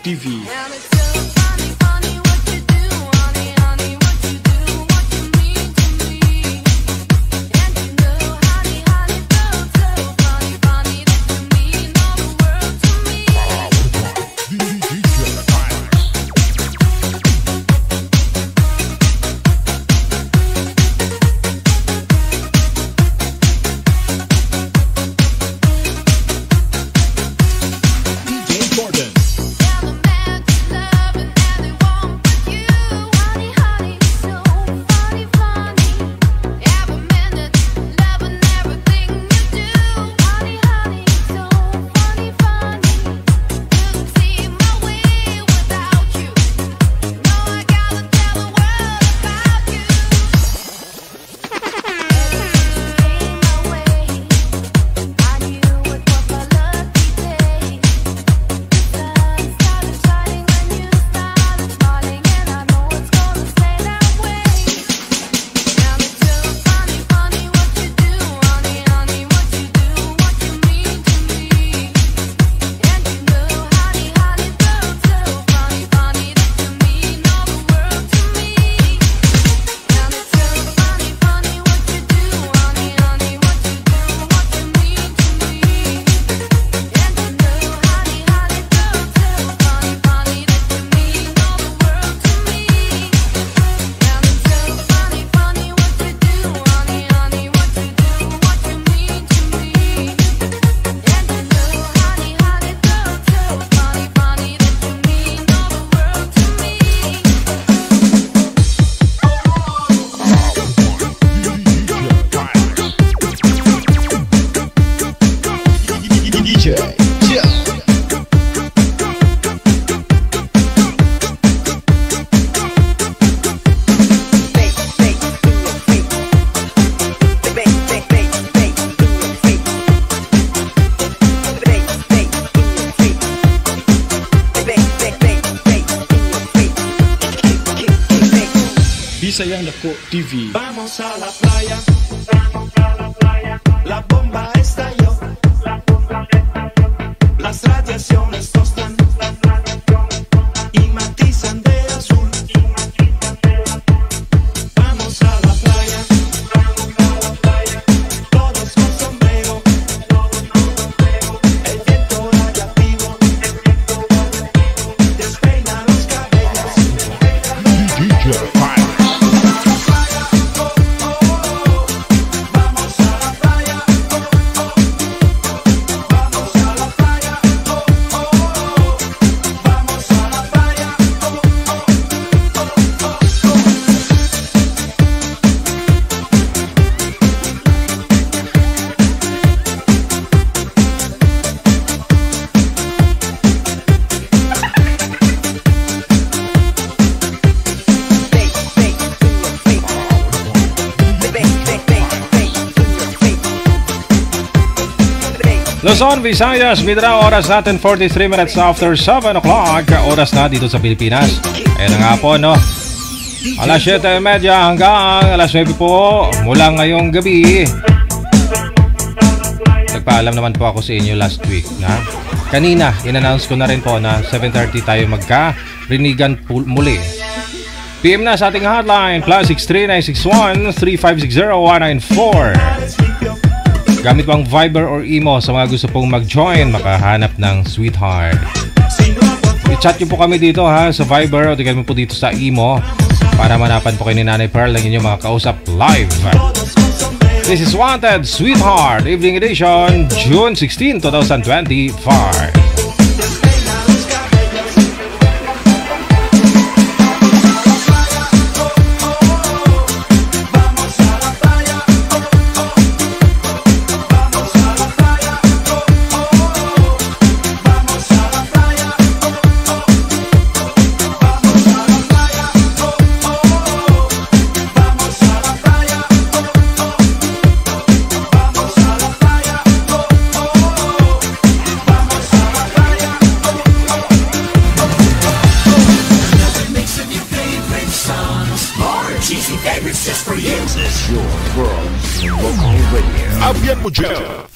TV. Bisayang Dako TV. Vamos a la playa, la bomba estalló, las radiaciones tostan y matizan de azul. Vamos a la playa, todos con sombrero, el viento radiactivo despeina los cabellos. DJ Luzon, Visayas, Mindanao, oras natin 43 minutes after 7 o'clock. Oras na dito sa Pilipinas. Ayan na nga po, no? Alas 7:30 hanggang alas 9 po mula ngayong gabi. Nagpaalam naman po ako sa inyo last week na kanina, in-announce ko na rin po na 7:30 tayo magka-rinigan muli. PM na sa ating hotline, +63 961 3560 194. Gamit pang Viber or Imo sa mga gusto pong mag-join, makahanap ng Sweetheart. I-chat nyo po kami dito ha sa Viber o tignan mo po dito sa Imo para manapan po kayo ni Nanay Pearl ng inyong mga kausap live. This is Wanted Sweetheart Evening Edition, June 16, 2025.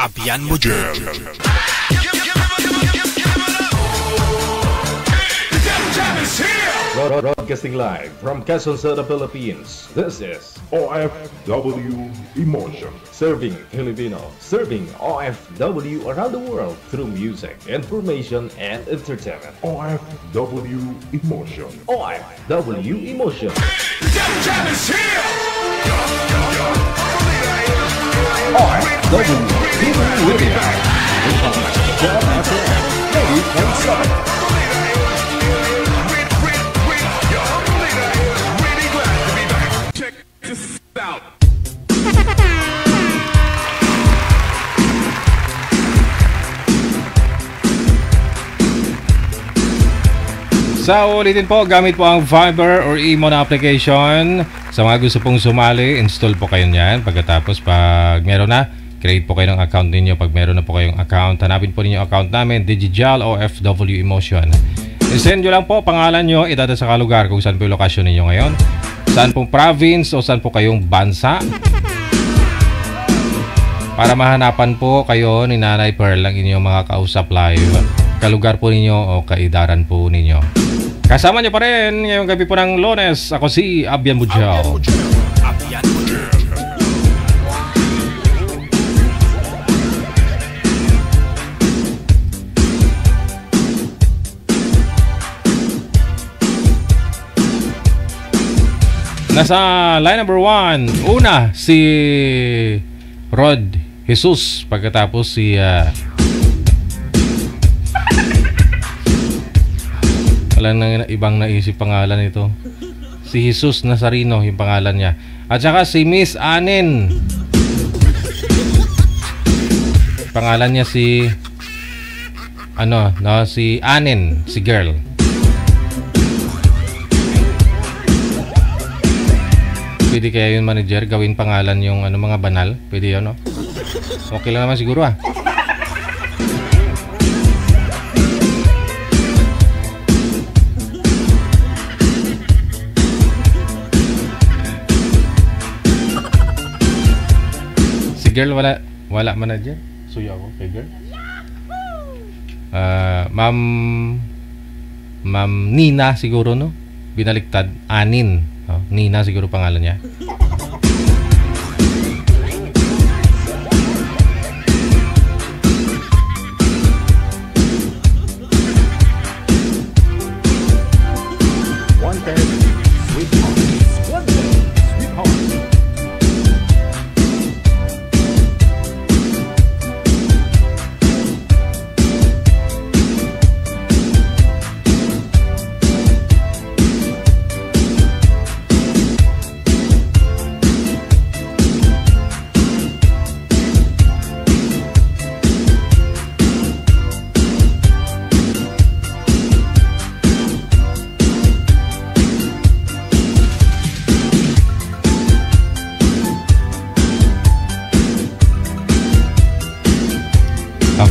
Abian mo dyan. Broadcasting live from Quezon City, Philippines. This is OFW Emotion. Serving Filipino, serving OFW around the world through music, information, and entertainment. OFW Emotion. OFW Emotion. OFW TV Radio. John FM 90.7. Sa ulitin po, gamit po ang Viber or Imo na application. Sa mga gusto pong sumali, install po kayo niyan. Pagkatapos, pag meron na, create po kayo ng account ninyo. Pag meron na po kayong account, hanapin po ninyo account namin, Digital OFW Emotion. I-send nyo lang po pangalan nyo, idada sa kalugar kung saan po yung lokasyon ninyo ngayon. Saan pong province o saan po kayong bansa. Para mahanapan po kayo ni Nanay Pearl ang inyong mga kausap live. Kalugar po ninyo o kaidaran po ninyo. Kasama niyo pa rin ngayong gabi po ng Lunes. Ako si Abian Bujao. Nasa line number 1, una si Rod Jesus. Pagkatapos si wala nang ibang naisip pangalan ito. Si Jesus Nazareno yung pangalan niya. At saka si Miss Anin. Pangalan niya si si Anin, si girl. Pwede kaya yung manager gawin pangalan yung mga banal? Pwede yun, no? Okay lang naman siguro, ah. Si girl wala manager? Suyo ako kay girl. Ma'am Nina siguro, no? Binaliktad, Anin. Oh, Nina siguro pangalan niya.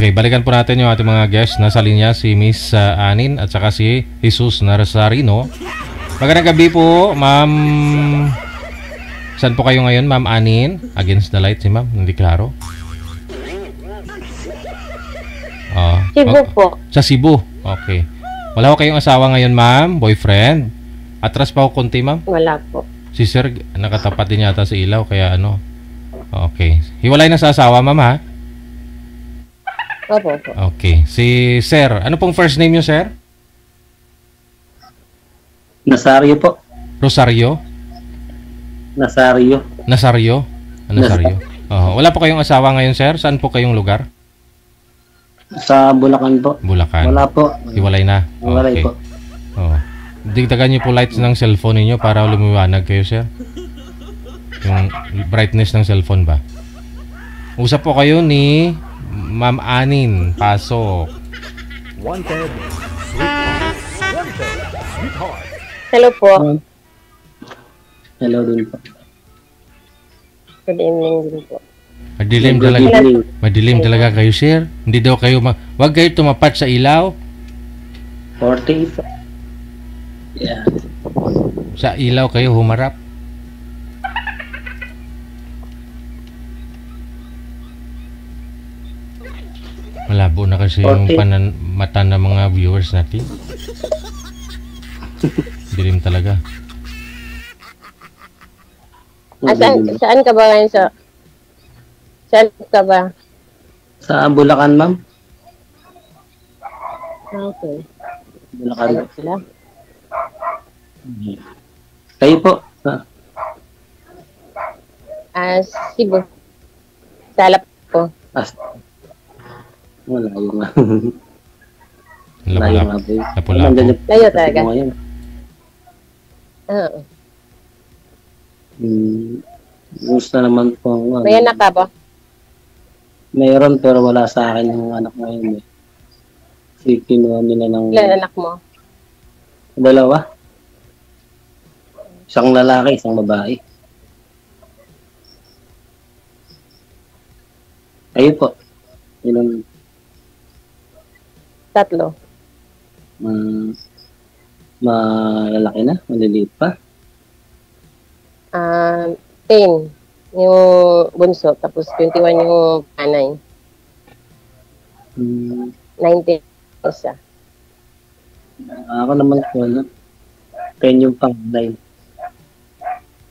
Okay, balikan po natin yung ating mga guests. Nasa linya si Miss Anin at saka si Jesus Nazareno. Magandang gabi po, ma'am. Saan po kayo ngayon, ma'am Anin? Against the light si ma'am, hindi klaro. Cebu po. Sa Cebu, okay. Wala ko kayong asawa ngayon, ma'am? Boyfriend? Atras pa ko konti, ma'am? Wala po. Si sir, nakatapat din yata sa ilaw, kaya ano. Okay. Hiwalay na sa asawa, ma'am, ha? Opo. Okay. Si sir, ano pong first name niyo, sir? Nasario po. Rosario? Nasario. Nasario? Nasario. Wala po kayong asawa ngayon, sir? Saan po kayong lugar? Sa Bulacan po. Bulacan. Wala po. Hiwalay na? Hiwalay po. Digdagan niyo po lights ng cellphone niyo para lumiwanag kayo, sir. Yung brightness ng cellphone ba? Usap po kayo ni Ma'am Anin. Pasok. Wanted, sweetheart. Wanted, sweetheart. Hello po. Hello din po. Good evening din po. Madilim Good talaga. evening. Madilim talaga kayo, sir. Hindi daw kayo wag kayo tumapat sa ilaw. 40 po. Yeah. Sa ilaw kayo humarap. Malabo na kasi yung mata ng mga viewers natin. Dilim talaga. Saan ka ba ngayon saan ka ba? Sa Bulacan, ma'am. Okay. Bulacan. Ayun sila. Kayo po. Cebu. Salap ko. Wala yung Lapu-lapu. Layo talaga. Oo. Gusto naman po. May anak ka ba? Mayroon pero wala sa akin yung anak ngayon eh. Kasi kinuha nila ng... Ilan anak mo? Dalawa. Isang lalaki, isang babae. Kayo po. Ilan? 3. Malalaki na? Maliliit pa? 10. Yung bunso. Tapos 21 yung panay. 19 isa. Ako naman po, 10 yung panganay.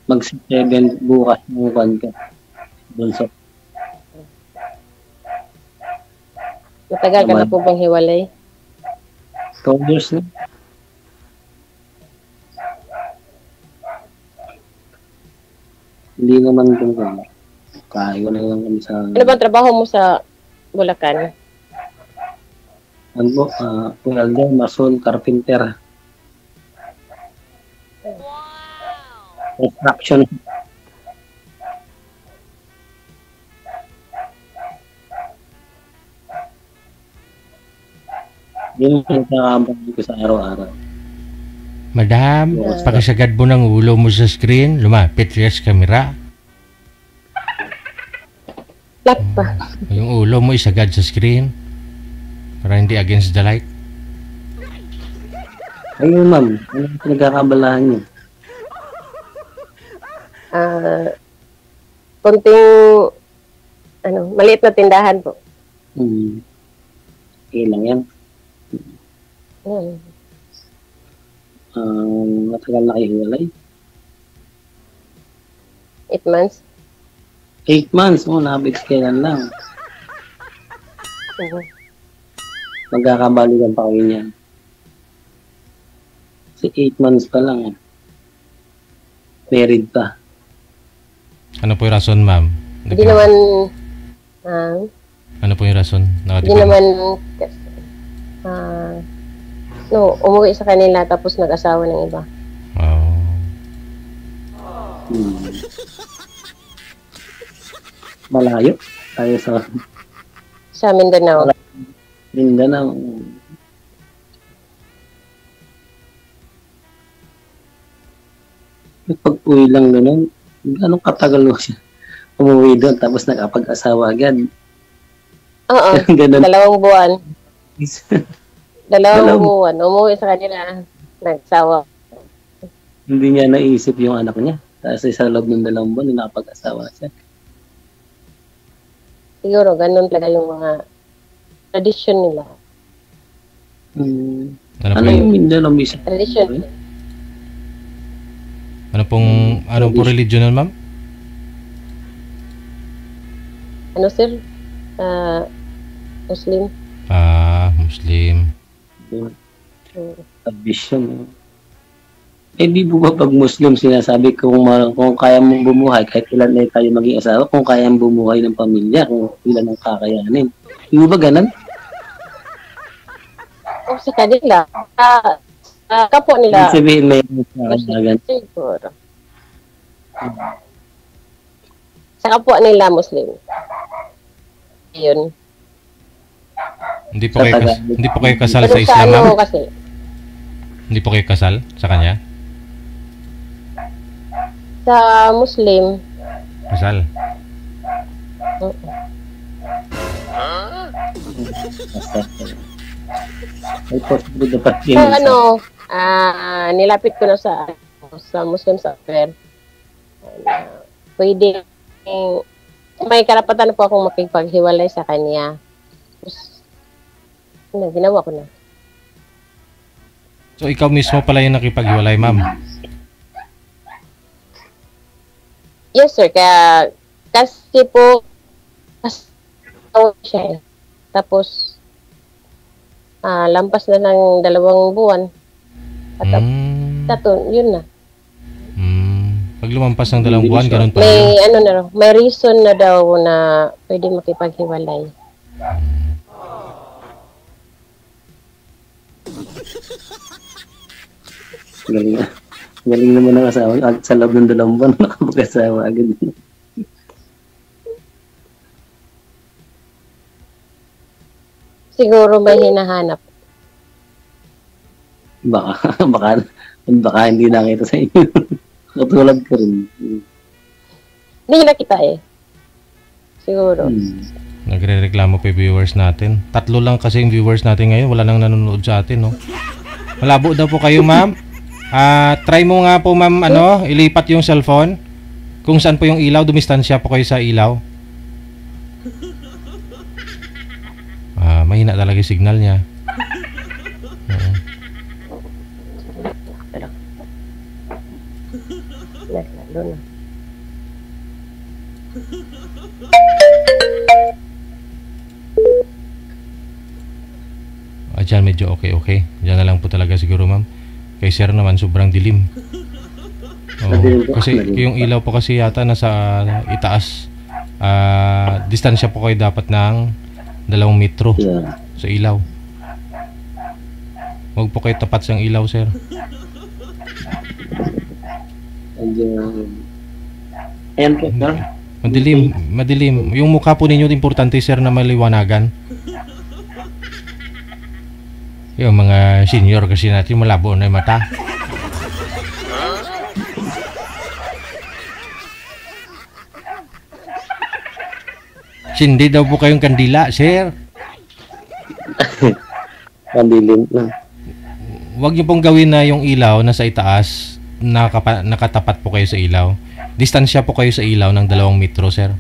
Mag-7 bukas yung kan ka. Bunso. Matagal ka na po bang hiwalay? 2 years na. Hindi naman kung kaya na lang kami sa... Ano ba trabaho mo sa Bulacan? Ano po? Welder, mason, carpenter. Construction. Yun yung nakakabang ko sa araw-araw. Madam, pakisagad mo ng ulo mo sa screen. Lumapit siya sa camera. Flat pa. Yung ulo mo isagad sa screen. Para hindi against the light. Ayun, ma'am. Ano yung pinagkakabalahan niyo? Konting, maliit na tindahan po. Ilang yan. Yan. Matagal na kayo hiwalay? 8 months. 8 months. Nabits kailan lang. Magkakabalikan pa kayo niyan. Kasi 8 months pa lang. Married pa. Ano po yung rason, ma'am? Hindi naman, Ano po yung rason? hindi naman, umuwi sa kanila tapos nag-asawa ng iba. Malayo. Tayo Sa Mindanao. Mindanao. Pag-uwi lang ganun, anong katagal mo siya? Umuwi doon, tapos nakapag-asawa agad. Oo, Ganun. 2 buwan. 2 buwan. Umuwi sa kanila, nagsawa. Hindi niya naisip yung anak niya. Kasi sa loob ng 2 buwan, nakapag-asawa siya. Siguro, ganun talaga yung mga tradition nila. Ano yung Mindanao mission? Tradition. Ano pong religion nun, ma'am? Ano, sir? Muslim. Muslim. Tradition. Di po ba pag Muslim sinasabi kung kaya mong bumuhay, kahit ilan na tayo maging asawa, kung kaya mong bumuhay ng pamilya, kung ilan ang kakayanin. Di ba ganun? Sa kanila, kapwa nila. Sabihin may ganun. Siguro. Sa kapwa nila, Muslim. Ayun. Hindi po kayo kasal Pero sa Islam, ma'am? kasi? Hindi po kayo kasal sa kanya? Sa Muslim. Kasal? Nilapit ko na sa Muslim software. Pwede, may karapatan po akong makipaghiwalay sa kanya. Ginawa ko na. So ikaw mismo pala yung nakipaghiwalay, ma'am. Yes, sir. Kaya, kasi po, siya eh. Tapos, lampas na ng 2 buwan. At yun na. Pag lumampas ng 2 buwan, ganun pa May, rin. may reason na daw na pwede makipaghiwalay. Galing, galing naman ang asawa. At sa loob ng 2 buwan, nakapag-asawa agad. Siguro may hinahanap. Baka hindi nakita sa inyo. Katulad ko rin. Hindi na kita eh. Siguro. Nagre-reklamo pa yung viewers natin. 3 lang kasi yung viewers natin ngayon. Wala nang nanonood sa atin, no? Malabo daw po kayo, ma'am. Try mo nga po, ma'am, ilipat yung cellphone. Kung saan po yung ilaw, dumistansya po kayo sa ilaw. Mahina talaga yung signal niya. Doon na. Diyan medyo okay. Diyan na lang po talaga siguro, ma'am. Kay sir naman sobrang dilim. Kasi yung ilaw po kasi yata nasa itaas. Distansya po kayo dapat ng 2 metro sa ilaw. Huwag po kayo tapat sa ilaw, sir. Ayan po, sir. Madilim. Yung mukha po ninyo importante, sir, na maliwanagan. Yung mga senior kasi natin malabo na yung mata. Hindi daw po kayong kandila, sir. Kandilim na. Huwag niyo pong gawin na yung ilaw nasa itaas, nakatapat po kayo sa ilaw. Distansya po kayo sa ilaw ng 2 metro, sir.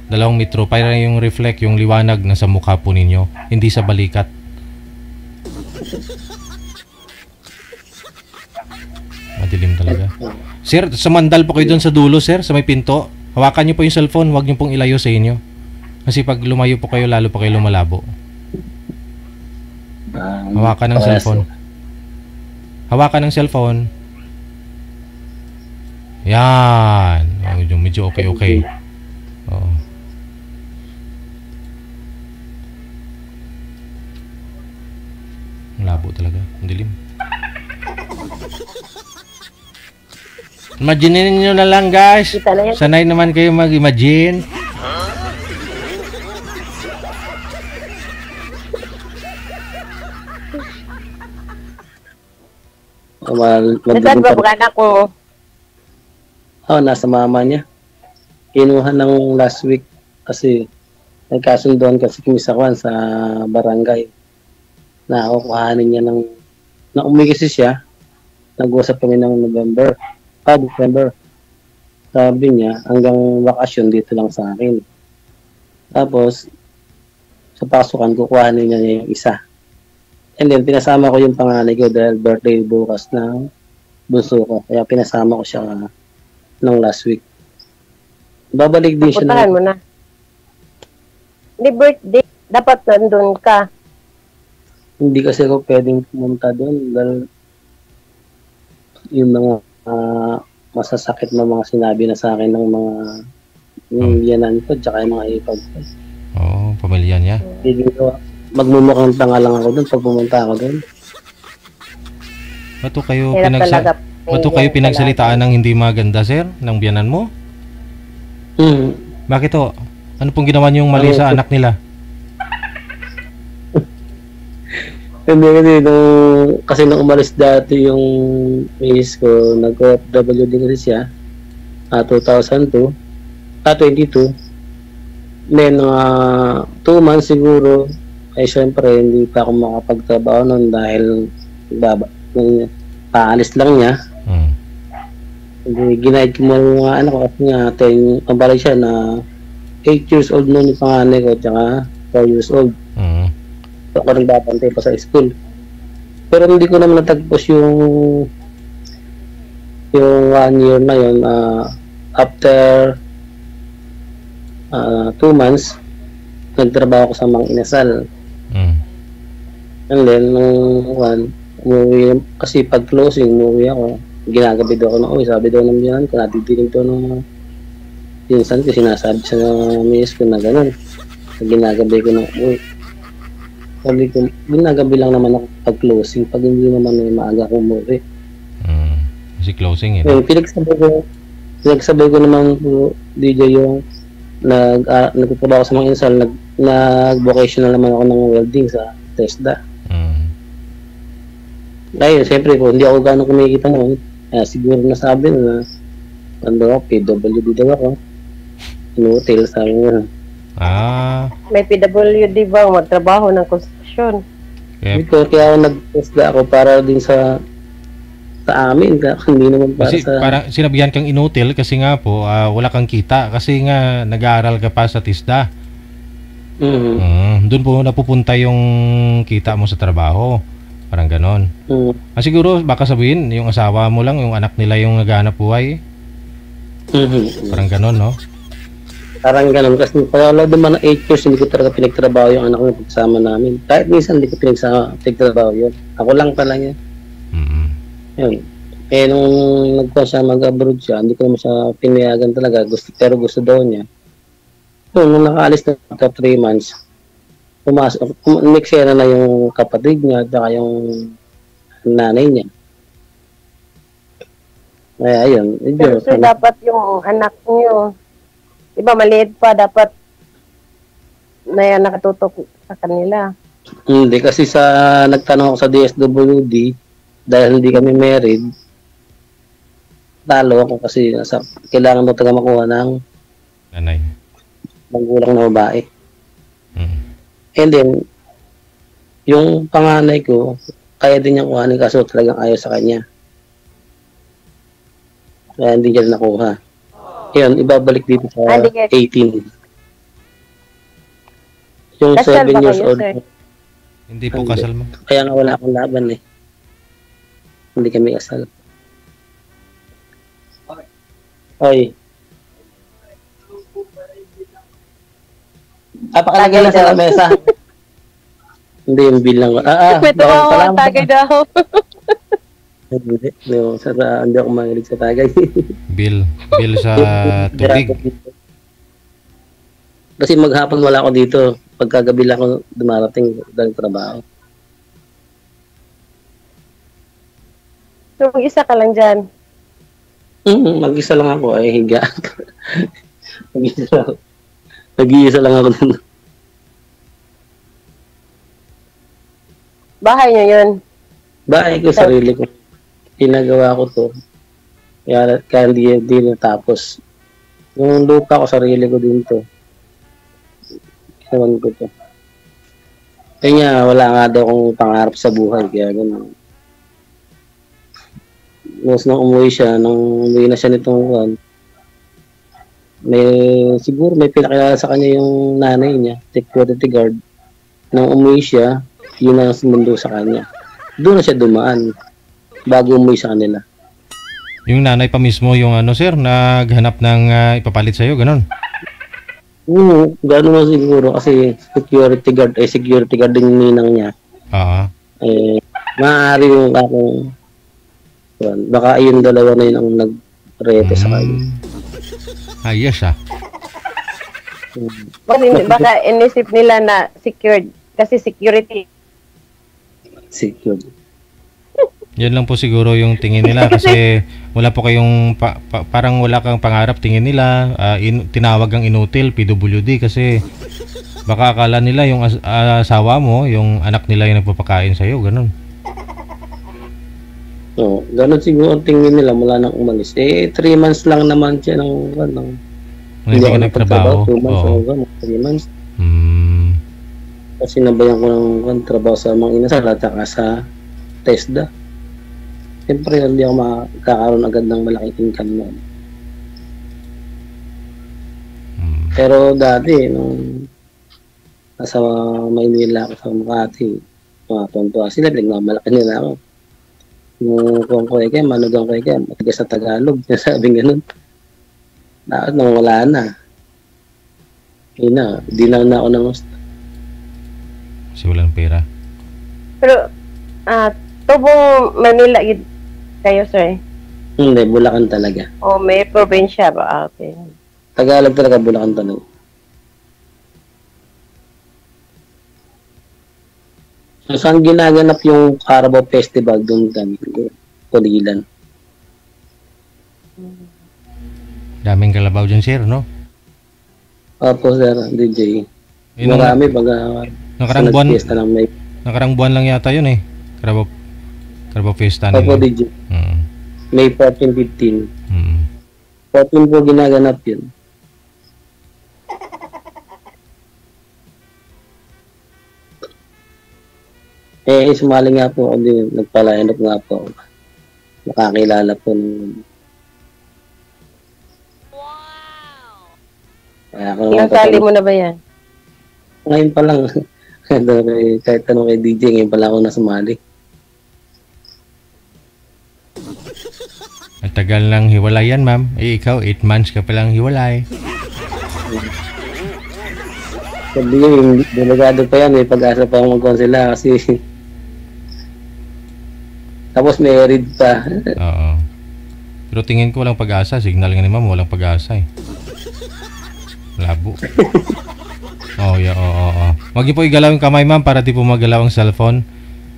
2 metro para yung reflect, yung liwanag nasa mukha po ninyo, hindi sa balikat. Madilim talaga. Sir, sumandal po kayo doon sa dulo, sir, sa may pinto. Hawakan niyo po yung cellphone, huwag niyo pong ilayo sa inyo. Kasi pag lumayo po kayo, lalo pa kayo lumalabo. Hawakan ng cellphone. Hawakan ng cellphone. Yan. Medyo okay. Oo. Labo talaga. Ang dilim. Imagine niyo na lang, guys. Sanay naman kayo mag-imagine. Nasaan ba mga anak ko? Nasa mama niya. Kinuha ng last week kasi nagkasundoan kasi kami sa barangay na kukuhanin niya na umuwi kasi siya. Nag-usap kami ng December. Sabi niya, hanggang bakasyon dito lang sa akin. Tapos, sa pasukan, kukuhanin niya yung isa. And then, pinasama ko yung panganay ko dahil birthday bukas ng bunso ko. Kaya pinasama ko siya ng last week. Babalik din siya. Puntahan mo na. Hindi birthday. Dapat nandun ka. Hindi kasi ako pwedeng pumunta doon dahil yung mga masasakit na mga sinabi na sa akin ng mga yanan ko tsaka yung mga ipag ko. Oo, pamilya niya. Magmumukhang tanga lang ako doon pag pumunta ako doon. Bato kayo pinagsalitaan ng hindi maganda, sir, ng biyanan mo? Bakit to? Ano pong ginawa niyong mali sa anak nila? Hindi kasi nung umalis dati yung miss ko, nag-OFW din kasi siya. 2002. 22. Then, 2 months siguro, ay syempre, hindi pa ako makapagtrabaho noon dahil paalis lang niya. Hindi, ginaid ko mo mga anak ko kasi nga, pabalik siya na 8 years old noon yung panganay ko, tsaka 4 years old. So, ako nagbabantay pa sa school. Pero hindi ko naman natagpos yung 1 year na yun. After 2 months, nagtrabaho ko sa Mang Inasal. Mm. And then, umuwi, kasi pag closing, umuwi ako. Ginagabi daw ako na, sabi daw ng biyanan ko, natidinig daw ng pinsan ko, sinasabi sa miss ko na gano'n. Ginagabi ko na, sabi ko, ginagabi lang naman ako pag closing, pag hindi naman maaga akong umuwi. Kasi closing eh. Pinagsabay ko naman DJ yung nagtatrabaho sa mga insal, nag-vocational naman ako ng welding sa TESDA. Ngayon, siyempre po, hindi ako gano'ng kumikita noon. Siguro nasabi na PWD daw ako. In-hotel, sabi nga. May PWD ba magtrabaho ng construction? Kaya ako nag-TESDA ako para din sa amin, hindi naman para kasi sa... parang sinabihan kang inutil kasi nga po, wala kang kita kasi nga nag-aaral ka pa sa TESDA. Doon po napupunta yung kita mo sa trabaho. Parang ganon. Siguro baka sabihin, yung asawa mo lang, yung anak nila yung naghahanap buhay. Parang ganon, no? Parang ganon. Kasi wala naman na 8 years, hindi ko talaga pinagtrabaho yung anak ko na pagsama namin. Kahit minsan hindi ko pinagtrabaho yun. Ako lang pala yan. Yun. Nung nagkuha siya, mag-abroad siya, hindi ko naman siya pinayagan talaga. Pero gusto daw niya. So, nung nakaalis na after 3 months, miksera na yung kapatid niya at yung nanay niya. Kaya ayun. Pero sir, dapat yung anak niyo, diba maliit pa, dapat na nakatutok sa kanila. Hindi, kasi nagtanong ako sa DSWD, dahil hindi kami married, talo ako kasi kailangan mo taga makuha ng nanay. Magulang na babae. And then, yung panganay ko, kaya din niyang kuhanin kaso talagang ayaw sa kanya. Kaya hindi niya nakuha. Yun, ibabalik dito sa 18. Yung kasal 7 ba years kayo, old. sir? Hindi po kasal mo. Kaya nga wala akong laban eh. Hindi kami kasal. Oy. Pakalagay na sa lamesa. Hindi yung bill lang. May tumawa ang tagay daw. Hindi ako mahilig sa tagay. Bill sa tubig. Kasi maghapon wala ako dito. Pagkagabi lang ako dumarating dahil trabaho. So, mag-isa ka lang dyan? Mag-isa lang ako. Ay, higa. Mag-iisa lang ako dun. Bahay niyo yun? Bahay ko, sarili ko. Pinagawa ko to. Kaya hindi natapos. Yung lupa ko, sarili ko din to. Ewan ko to. Kaya wala nga daw akong pangarap sa buhay. Kaya gano'n. Nung umuwi na siya nitong siguro may pinakilala sa kanya yung nanay niya, security guard. Nung umuwi siya, yun ang sumundo sa kanya. Doon na siya dumaan bago umuwi sa kanila. Yung nanay pa mismo yung sir, naghanap ng ipapalit sa'yo, ganun? Gano'n siguro kasi security guard din yung ninang niya. Maaari yung akong baka yung dalawa na yun ang nag-reto sa kanya. Ayos Baka inisip nila na secured kasi security. Secured. Yan lang po siguro yung tingin nila kasi wala po kayong parang wala kang pangarap tingin nila. Tinawag ang inutil PWD kasi baka akala nila yung asawa mo, yung anak nila yung nagpapakain sa'yo, ganun. Ganun siguro ang tingin nila mula nang umalis. 3 months lang naman siya hindi ka nagtrabaho. 2 months o 3 months. Kasi nabayan ko ng trabaho sa mga inasal at saka sa TESDA. Siyempre, hindi ako makakaroon agad ng malaking income noon. Pero dati, nung nasa Maynila ako sa Makati, tuwa sila, pinagmamalaki nila ako. Yung kung ko ika, manugang ko ika, matigas sa Tagalog, sabing ganun. Dapat nang wala na. Yun na, di na ako nang gusto. Kasi walang pera. Pero, tubong Manila gid kayo, sir? Hindi, Bulacan talaga. O may probinsya ba? Okay. Tagalog talaga, Bulacan talaga. So, saan ginaganap yung Carabao Festival doon kami? Pulilan. Daming kalabaw dyan, sir, no? Opo, sir, DJ. Yun ang- Marami baga Nakarang sa buwan, nagpiesta ng may... nakarang buwan lang yata yun eh. Carabao Fiesta Opo, nila. DJ. May 14, 15. 14 po ginaganap yun. Sumali nga po ako din. Nagpalayanap nga po ako. Nakakilala po ng... Kaya ako naman Ilang mo na ba yan? Ngayon pa lang. Kahit tanong kay DJ, ngayon pa lang ako nasumali. At tagal lang hiwalay yan, ma'am. Eh, ikaw, 8 months ka palang hiwalay. Sabi niya, yung delegado pa yan, may pag-asa pa akong magkonsela kasi tapos married pa. Oo. Pero tingin ko walang pag-asa. Signal nga ni ma'am, walang pag-asa eh. Labo. Oh, yeah, oo. Wag niyo po igalaw yung kamay, ma'am, para di po magalaw ang cellphone.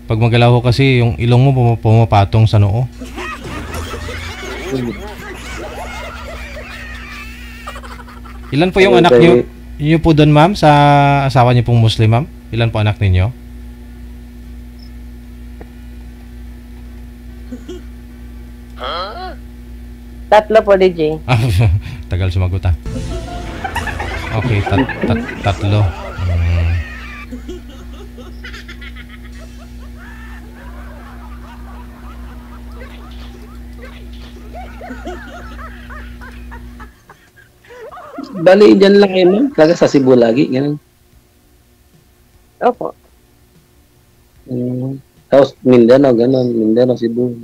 Pag magalaw ko kasi, yung ilong mo pumapatong sa noo. Ilan po yung anak niyo? Niyo po doon, ma'am, sa asawa niyo pong Muslim, ma'am? Ilan po anak ninyo? Tatlo po, DJ. Tagal sumagot ah. Okay, tatlo. Bali, dyan lang kayo, ma'am. Talaga sa Cebu lagi, ganun. Opo. Tapos Mindanao, ganun. Mindanao, Cebu.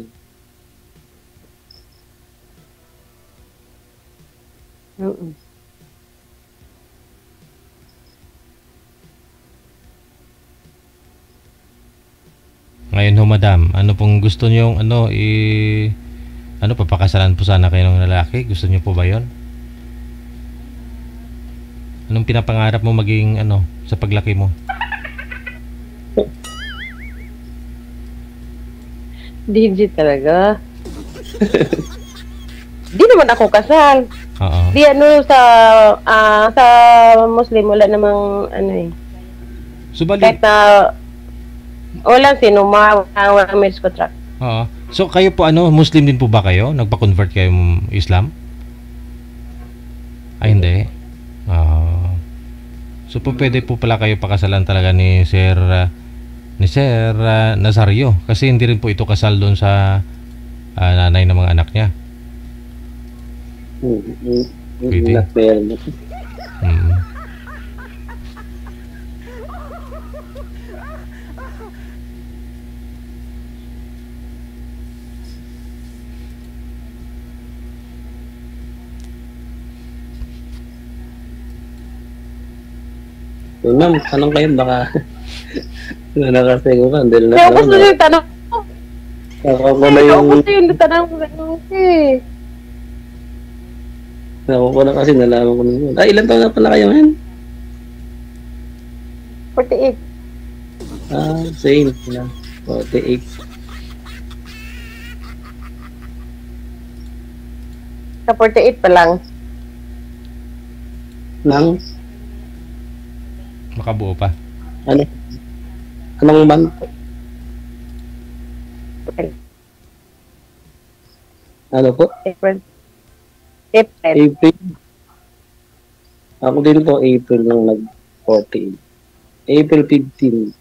Ngayon ho, madam, ano pong gusto niyo papakasalan po sana kayo ng lalaki? Gusto niyo po ba 'yon? Anong pinapangarap mo maging sa paglaki mo? DJ talaga. Di naman ako kasal. Oo. Di sa Muslim wala namang So, bali, kahit na walang walang marriage contract. oo. So, kayo po Muslim din po ba kayo? Nagpa-convert kayo Islam? Ay, hindi. So, pwede po pala kayo pakasalan talaga ni Sir Nazario. Kasi hindi rin po ito kasal doon sa nanay ng mga anak niya. Pwede. Ma'am, tanong kayo, baka nakasego ka. Dahil Kaya gusto niyo yung tanong ko. Ako na yung... Gusto yung tanong ko. Ako ko na kasi nalaman ko naman. Ilan taon na pala kayo ngayon? 48. Same. 48. Sa 48 pa lang. Nang? Makabuo pa. Anong month? Okay. Ano po? April. April. Ako din po April nung nag-14. April 15.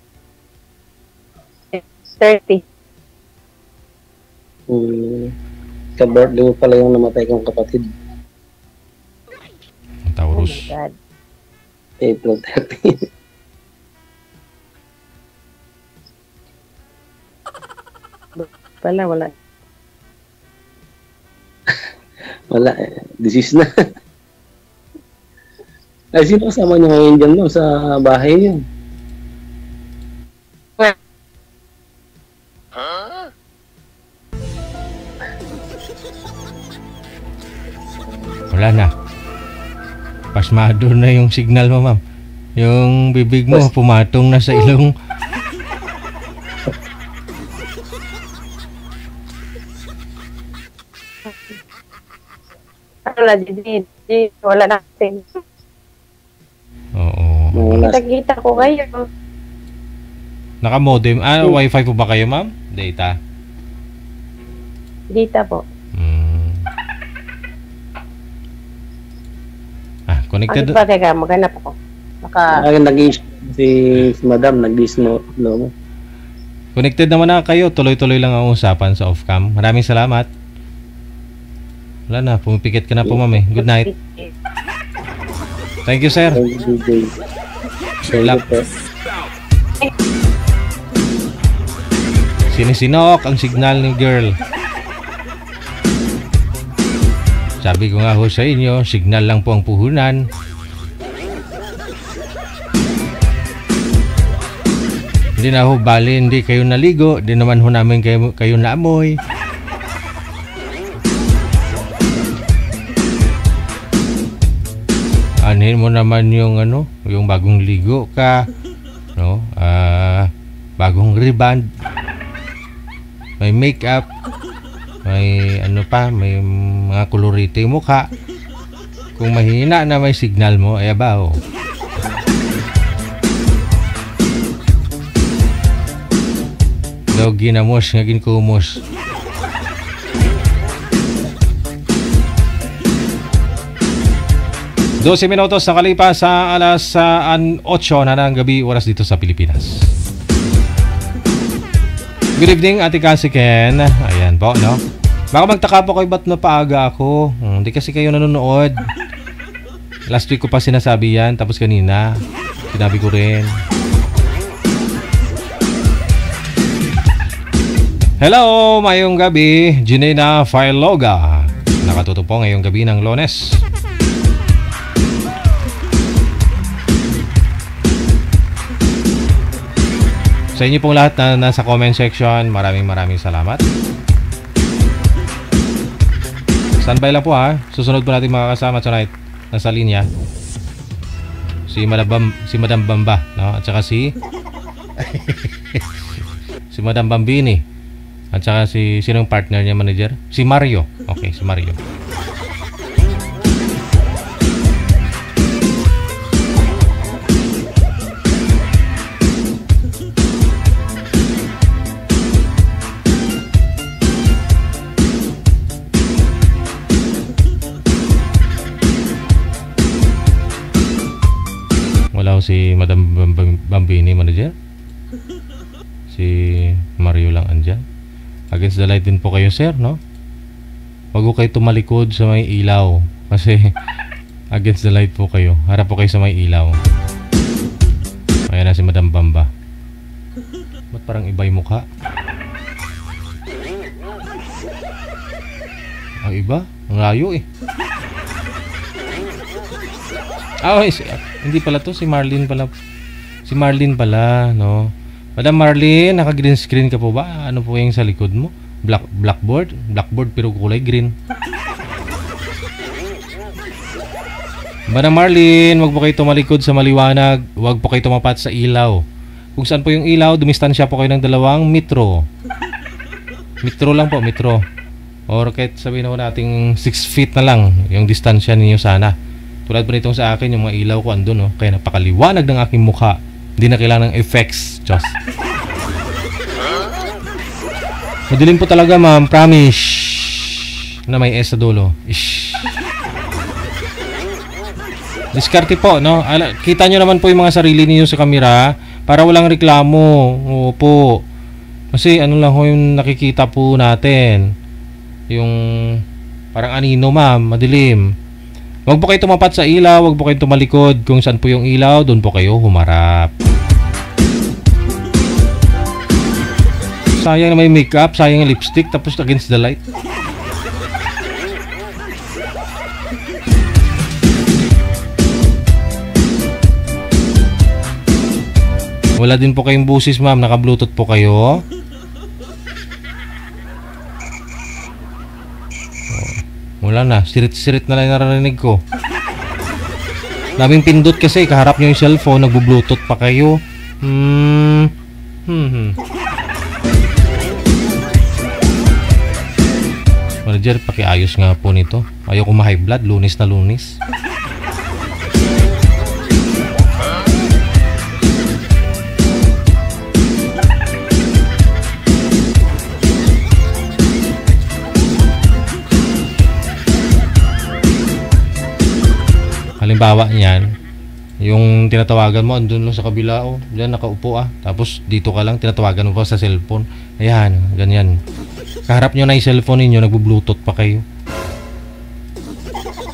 30. Ka-birthday mo pala yung namatay kong kapatid. Ang Taurus. Oh my God. April 30. pala, wala. Wala, disease na. Ay, sino kasama niyo ngayon dyan, ma'am, sa bahay niyo? Wala na. Pasmado na yung signal mo, ma'am. Yung bibig mo pumatong na sa ilong. Wala, di, wala natin. Oo. Wala. Kita-kita ko kayo. Naka-modem. Wi-Fi po ba kayo, ma'am? Data? Dita po. Connected. Ano pa, teka, maghanap ako. Si Madam, nag-disno. No? Connected naman na kayo. Tuloy-tuloy lang ang usapan sa off-cam. Maraming salamat. Wala na. Pumipikit ka na po, ma'am. Good night. Thank you, sir. Good luck. Sinisinok ang signal ni girl. Sabi ko nga ho sa inyo, signal lang po ang puhunan. Hindi na ho bali, hindi kayo naligo. Di naman ho namin kayo naamoy. Anhin mo naman yung yung bagong ligo ka, no? Bagong reband. May makeup. May may mga kolorite yung mukha. Kung mahina na may signal mo, ay abaw. Daw ginamos, nga ginkumos. Dose minutos na kalipas sa alas 8 na ng gabi, oras dito sa Pilipinas. Good evening, Ate Cassie Ken. Ayan po, no? Baka magtaka po kayo ba't napaaga ako. Hindi kasi kayo nanonood. Last week ko pa sinasabi yan, tapos kanina sinabi ko rin. Hello, mayong gabi, Ginena Filoga. Nakatuto po ngayong gabi ng Lunes. Sa inyo pong lahat na nasa comment section, maraming salamat. Standby lang po ha. Susunod po natin makakasama tonight. Nasa linya si Madam Bamba, no? At saka si Madam Bambini. At saka sinong partner niya, manager? Si Mario. Okay, si Mario. Si Madam Bambini, manager. Si Mario lang andyan. Against the light din po kayo, sir, no? Wag ko kayo tumalikod sa may ilaw. Kasi against the light po kayo. Harap po kayo sa may ilaw. Ayan na si Madam Bamba. Ba't parang iba yung mukha? Ang iba? Ang layo eh. Hindi pala to, si Marlene pala. Si Marlene pala, no? Madam Marlene, naka-green screen ka po ba? Ano po yung sa likod mo? Blackboard? Blackboard pero kulay green. Madam Marlene, wag po kayo tumalikod sa maliwanag. Wag po kayo tumapat sa ilaw. Kung saan po yung ilaw, dumistansya po kayo ng 2 metro. Metro lang po, metro. Or kahit sabihin na natin 6 feet na lang yung distansya ninyo sana. Tulad po nitong sa akin, yung mga ilaw ko andun, no? Kaya napakaliwanag ng aking mukha. Hindi na kailangan ng effects. Diyos. Madilim po talaga, ma'am. Promise. Na may S sa dulo. Ish. Diskarte po, no? Kita nyo naman po yung mga sarili niyo sa kamera para walang reklamo. Opo. Kasi ano lang ho yung nakikita po natin. Yung parang anino, ma'am. Madilim. Huwag po kayo tumapat sa ilaw, huwag po kayo tumalikod. Kung saan po yung ilaw, doon po kayo humarap. Sayang na may makeup, sayang yung lipstick, tapos against the light. Wala din po kayong busis, ma'am. Naka-bluetooth po kayo. Wala na. Sirit-sirit na lang narinig ko. Daming pindot kasi. Kaharap nyo yung cellphone. Nagbo-bluetooth pa kayo. Manager, pakiayos nga po nito. Ayoko ma-high blood. Lunis na lunis. Halimbawa niyan, yung tinatawagan mo andun lang sa kabila, oh, diyan nakaupo tapos dito ka lang, tinatawagan mo pa sa cellphone. Ayan, ganyan. Kaharap nyo na yung cellphone ninyo, nagbo-bluetooth pa kayo.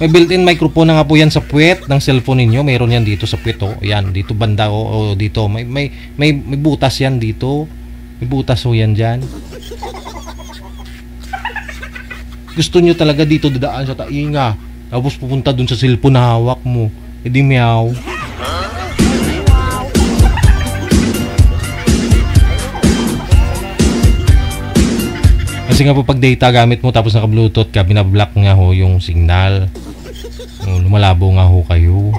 May built-in microphone na nga po yan sa puwet ng cellphone ninyo. Mayroon yan dito sa puwet, oh. Ayan, dito banda, oh, dito. May butas yan dito. May butas, oh, yan dyan. Gusto nyo talaga dito dadaan sa tainga. Tapos pupunta dun sa cellphone na hawak mo. E di meow. Kasi nga po pag data gamit mo tapos naka-bluetooth ka, binablock nga ho yung signal. Lumalabo nga ho kayo.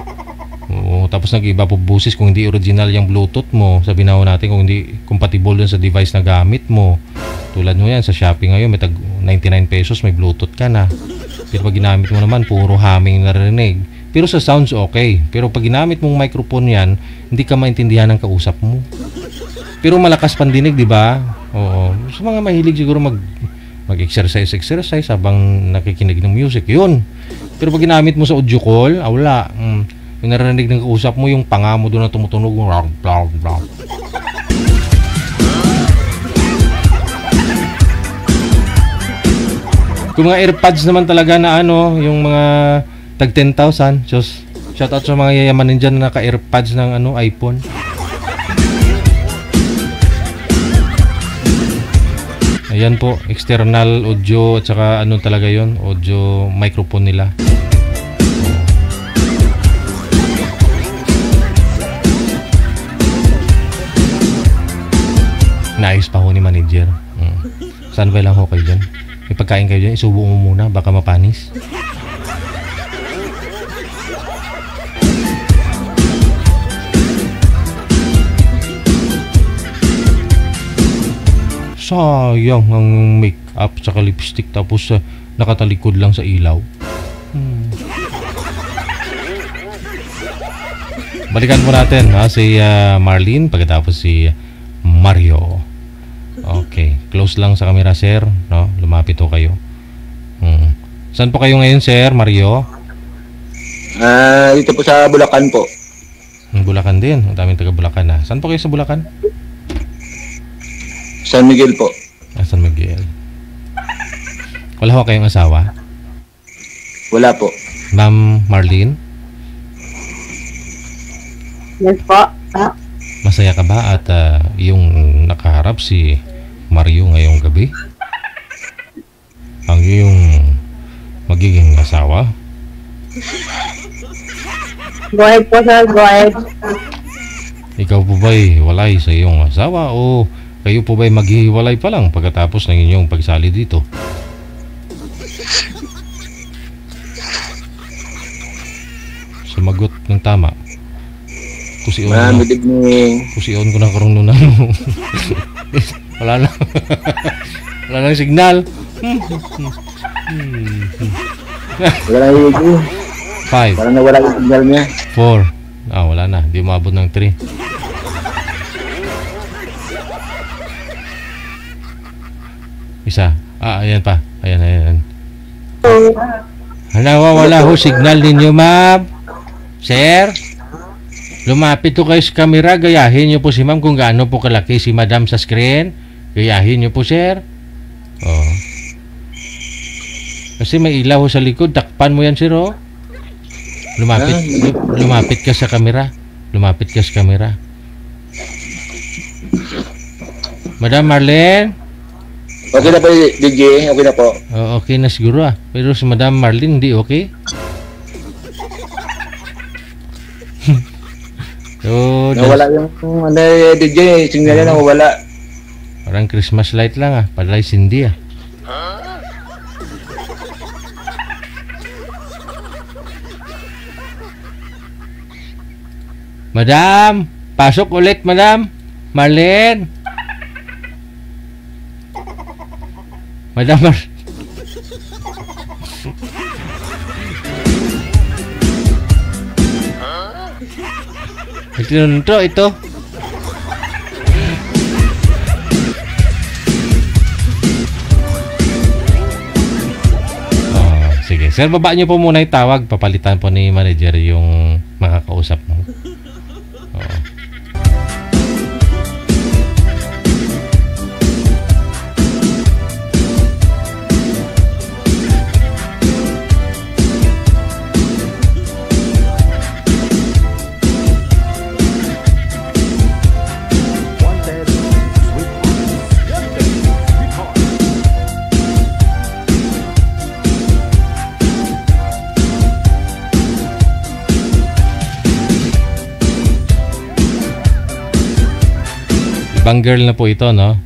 Tapos nag-iba po busis kung hindi original yung bluetooth mo. Sabihin na ho natin kung hindi compatible dun sa device na gamit mo. Tulad mo yan sa Shopee ngayon, may tag 99 pesos, may bluetooth ka na. Pero pag ginamit mo naman, puro humming narinig. Pero sa sounds okay. Pero pag ginamit mong microphone yan, hindi ka maintindihan ng kausap mo. Pero malakas pandinig, di ba? Oo. Sa mga mahilig siguro mag-exercise habang nakikinig ng music. Yun. Pero pag ginamit mo sa audio call, wala. Yung narinig ng kausap mo, yung panga mo doon na tumutunog. Kung mga AirPods naman talaga na yung mga tag 10,000, shout out sa mga yayamanin dyan na naka-AirPods ng iPhone. Ayan po, external audio at saka talaga yon, audio microphone nila. Naayos pa ho ni manager. Saan ba lang ho kayo dyan? May pagkain kayo dyan, isubo mo muna, baka mapanis. Sayang ang make-up tsaka lipstick tapos nakatalikod lang sa ilaw. Balikan po natin si Marlene pagkatapos si Mario. Okay, close lang sa camera sir, no? Lumapit ho kayo. Saan po kayo ngayon sir, Mario? Dito po sa Bulacan po. Bulacan din, ang daming taga Bulacan na. Saan po kayo sa Bulacan? San Miguel po. San Miguel. Wala ho kayong asawa? Wala po. Ma'am Marlene? Yes po. Masaya ka ba at yung nakaharap si Mario ngayong gabi? Ang iyong magiging asawa? Go ahead po sir, go ahead. Ikaw po ba'y walay sa iyong asawa o kayo po ba'y maghihiwalay pa lang pagkatapos ng inyong pagsali dito? Sumagot ng tama. Kusion ko na karong nunan mo. Wala na. Wala na signal. Wala na yung 5. Parang nawala yung signal niya. 4. Wala na. Di umabot ng 3. Isa. Ayan pa. Ayan. Nawawala ho signal ninyo, ma'am. Sir? Lumapit to kayo sa camera, gayahin nyo po si ma'am kung gaano po kalaki si madam sa screen. Gayahin nyo po, sir. Kasi may ilaw sa likod, takpan mo yan, sir, Lumapit ka sa camera. Lumapit ka sa camera. Madam Marlene, Okay na po, DJ. Okay na po. Okay na siguro Pero si Madam Marlene hindi okay? So, Nawala yung DJ. Signal na nawala. parang Christmas light lang Palay Cindy Madam! Pasok ulit, Madam! Marlene! Madam ito. Sige. Sir, baba niyo po muna yung tawag. Papalitan po ni manager yung makakausap mo. Ibang girl na po ito, no?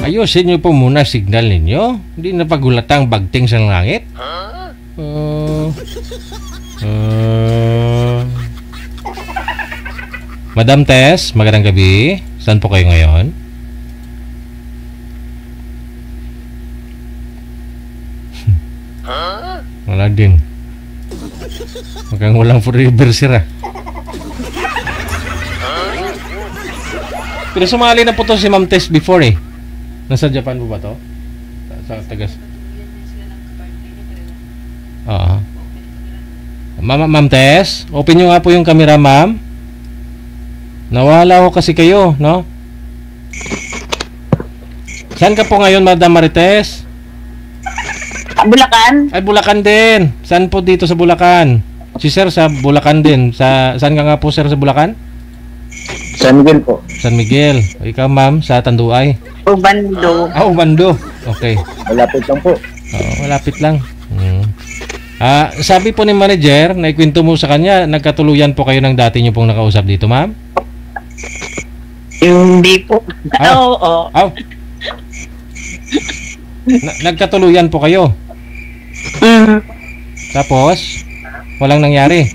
Ayusin niyo po muna signal ninyo. Hindi na pagulatang bagting sa langit. Madam Tess, magandang gabi. Saan po kayo ngayon? Wala din. Mukhang walang forever sir Pero sumali na po to si Ma'am Tess before Nasa Japan po ba to? Sa tagas. Ma'am Tess, open nyo nga po yung camera, ma'am. Nawala ko kasi kayo, no? Saan ka po ngayon, Madam Marites? Bulacan? Ay, Bulacan din. Saan po dito sa Bulacan? Si Sir sa Bulacan din. Saan ka nga po, Sir, sa Bulacan? San Miguel po. San Miguel. Ikaw, ma'am, sa Tanduay? Ubando. Ubando. Okay. Malapit lang po. Malapit lang. Sabi po ni manager, naikwento mo sa kanya, nagkatuluyan po kayo ng dati niyo pong nakausap dito, ma'am? Hindi po. Oo. Nagkatuluyan po kayo? Tapos, walang nangyari?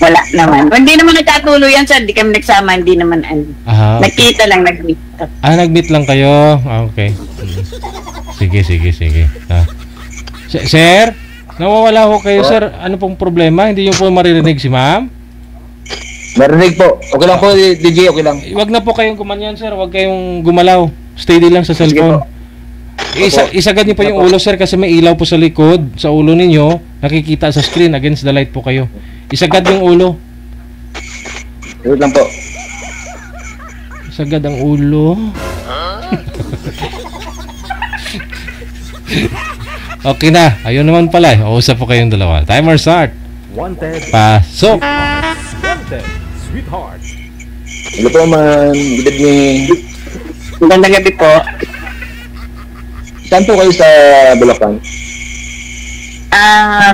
Wala naman. Hindi naman nagkatuluyan sir. Hindi kami nagsama. Hindi naman nakita lang, nag-meet. Nag-meet lang kayo? Okay. Sige. Sir, nawawala ho kayo, sir. Ano pong problema? Hindi nyo po maririnig si ma'am? Marinig po. Okay lang po, DJ. Okay lang. Huwag na po kayong kumanyan, sir. Huwag kayong gumalaw. Steady lang sa cellphone. Isagad niyo po yung ulo, sir, kasi may ilaw po sa likod. Sa ulo ninyo, nakikita sa screen. Against the light po kayo. Isagad yung ulo. Wait lang po. Isagad ang ulo. Okay na. Ayun naman pala. Uusap po kayong dalawa. Timer start. Pasok. Sweetheart. Hello po, man. Good evening. Magandang gabi po. Saan po kayo sa Bulacan?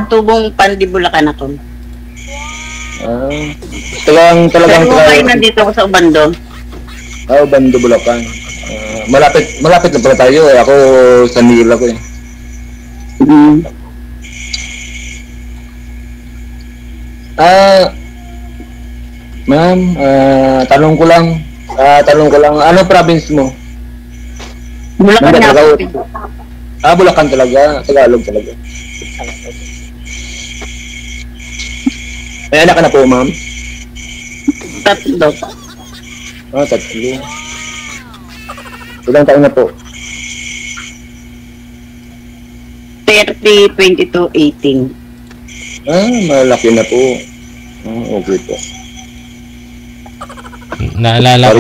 Tubong Pandi, Bulacan ako. Talagang Pero kayo nandito ako sa Ubando. Ubando, Bulacan. Malapit lang pala tayo. Ako sa Miguel ako Ma'am, tanong ko lang, ano province mo? Bulacan nga po. Bulacan talaga, Tagalog talaga. May anak ka na po, ma'am? Tatlo. Tatlo. Ilang taon na po? 30, 22, 18. Malaki na po. Okay po. Naalala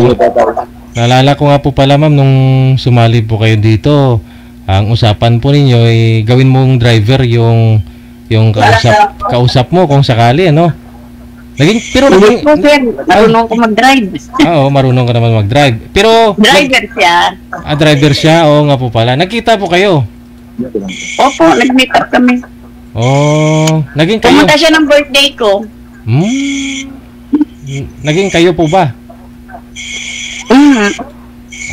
ko nga po pala, ma'am, nung sumali po kayo dito, ang usapan po ninyo ay gawin mong driver yung kausap mo kung sakali, ano? Pero naging... Po, sir. Marunong ko mag-drive. Oo, marunong ka naman mag-drive. Pero... Driver siya. Driver siya? Oo nga po pala. Nagkita po kayo? Opo, nag-meet up kami. Oh, naging kayo? Pumunta siya ng birthday ko. Naging kayo po ba?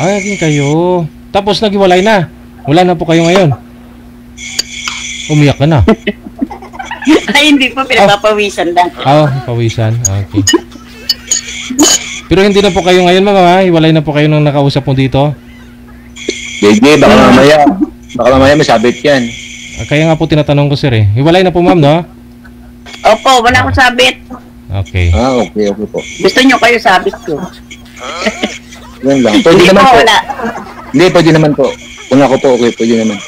Naging kayo. Tapos naghiwalay na. Wala na po kayo ngayon. Umiyak ka na. Ay, hindi po. Pinagpapawisan lang. Pawisan. Okay. Pero hindi na po kayo ngayon, mama. Hiwalay na po kayo nung nakausap mo dito. Hindi, baka mamaya masabit yan. Kaya nga po tinatanong ko, sir eh. Hiwalay na po, ma'am, no? Opo, wala akong sabit. Okay. Okay po. Gusto nyo kayo sabit ko? Yan lang. Pwede Hindi naman po, po. wala. Hindi, pwede naman po. Kung ako po, okay, pwede naman.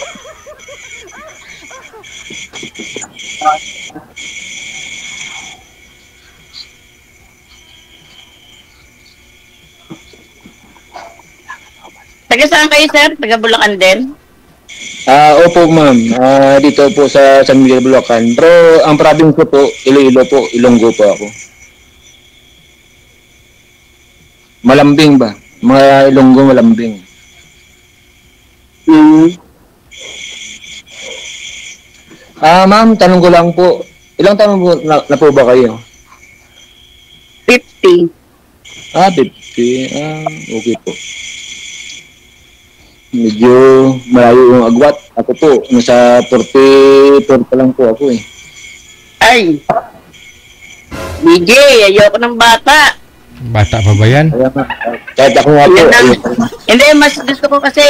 Taga saan kayo, sir? Taga Bulacan din? Opo, ma'am. Dito po sa San Miguel, Bulacan. Pero ang province ko po, Iloilo po, Ilonggo po ako. Malambing ba? Mga Ilonggo, malambing. Ma'am, tanong ko lang po. Ilang taon po na po ba kayo? 50. 50. Okay po. Medyo malayo yung agwat. Ako po, nasa 44 pa lang po ako eh. Ay! DJ, ayoko ng bata. Bata pa ba yan? Kahit ako nga po. Hindi, mas gusto ko kasi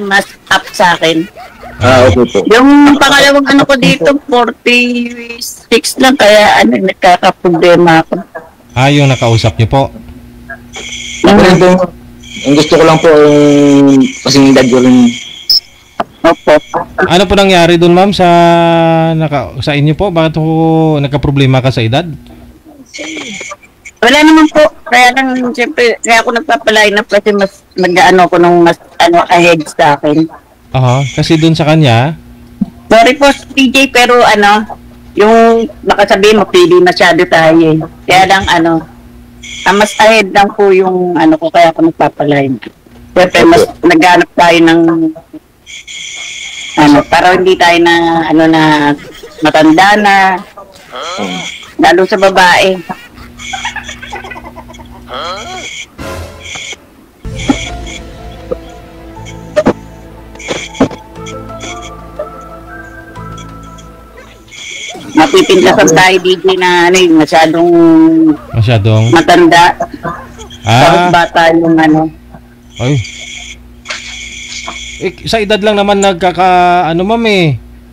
mas up sa akin. Okay po. Yung pangalawang ko dito, 46 lang, kaya nagkakaproblema ako. Yung nakausap niyo po? Ako rin po. Ang gusto ko lang po, kasing edad ko rin. Opo. Ano po nangyari doon, ma'am, sa inyo po? Bakit po nagka-problema ka sa edad? Wala naman po. Kaya lang, siyempre, kaya ako nagpapalain na kasi mas nag-ano ko nung mas ahead sa akin. Kasi doon sa kanya? Sorry po, PJ, pero yung baka sabihin mo, pili masyado tayo eh. Kaya lang mas ahead lang po yung ko, kaya ako nagpapalain. Siyempre, mas naghanap tayo ng para hindi tayo na matanda na, lalo sa babae. Mapipintasan tayo DJ na masyadong matanda. Tapos bata yung Ay. Sa edad lang naman ma'am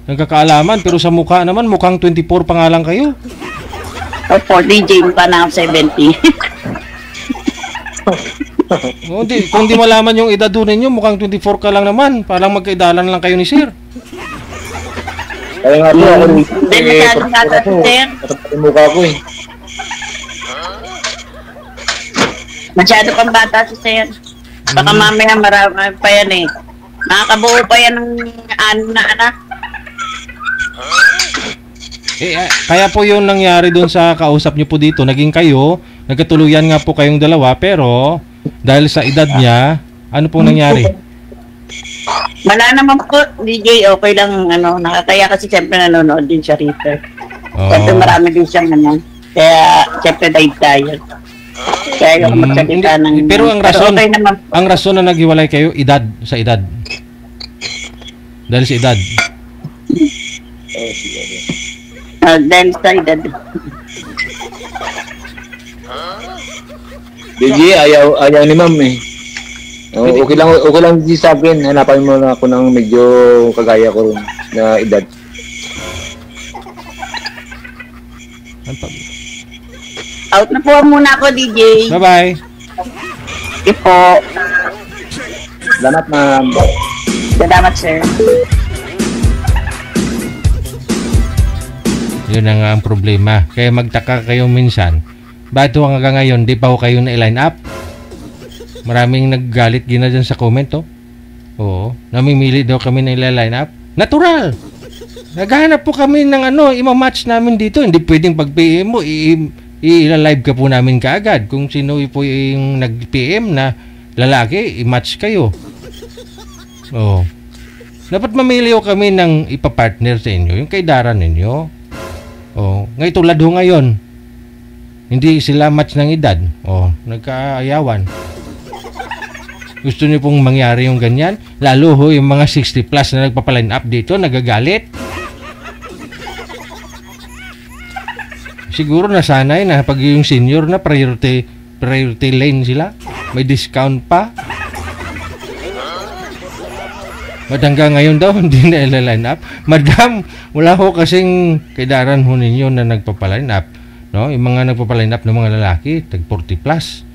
nagkakaalaman, pero sa mukha naman mukhang 24 pa nga lang kayo. Opo, DJ pa na 70. Kung di malaman yung edad doon ninyo, mukhang 24 ka lang naman. Parang magkaidalan lang kayo ni sir. Kaya nga po, Hindi masyadong nata si sir. Yung mukha ko eh. Masyado pang bata si sir. Baka mamaya marami pa yan eh. Nakakabuo pa yan ng na anak. Kaya po yung nangyari doon sa kausap niyo po dito, naging kayo, nagkatuluyan nga po kayong dalawa, pero dahil sa edad niya, ano pong nangyari? Wala naman po, DJ, okay lang, nakakaya kasi siyempre nanonood din siya rito. Siyempre marami din siyang kaya siyempre dive tayo. Kaya yung magsalita ng... Pero ang rason, okay naman. Ang rason na naghiwalay kayo, sa edad. Dahil sa edad. Dahil sa edad. DJ, ayaw ni ma'am eh. Okay lang din sa akin. Hanapan mo na ako ng medyo kagaya ko rin na edad. Out na po muna ako, DJ. Bye-bye. Ipo. Salamat, ma'am. Salamat, sir. Yun na nga ang problema. Kaya magtaka kayo minsan. Bakit hanggang ngayon, di pa ho kayo na-line up? Maraming naggalit gina dyan sa comment, oh. Oo. Namimili daw kami na line up. Natural! Naghahanap po kami ng ima-match namin dito. Hindi pwedeng pag PM mo, i-live ka po namin kaagad. Kung sino po yung nag-PM na lalaki, i-match kayo. Oh. Dapat mamili ko kami ng ipapartner sa inyo, yung kaidaran ninyo. Oh, ngay tulad ho ngayon. Hindi sila match ng edad. Oh, nagkaayawan. Gusto niyo pong mangyari yung ganyan? Lalo ho yung mga 60 plus na nagpapaline up dito, nagagalit. Siguro nasanay na pag yung senior na priority lane sila. May discount pa. Ba't hanggang ngayon daw hindi na ila-line up? Madam, wala ho kasing kaidaran ho ninyo na nagpapaline up. No? Yung mga nagpapaline up ng mga lalaki, tag 40 plus.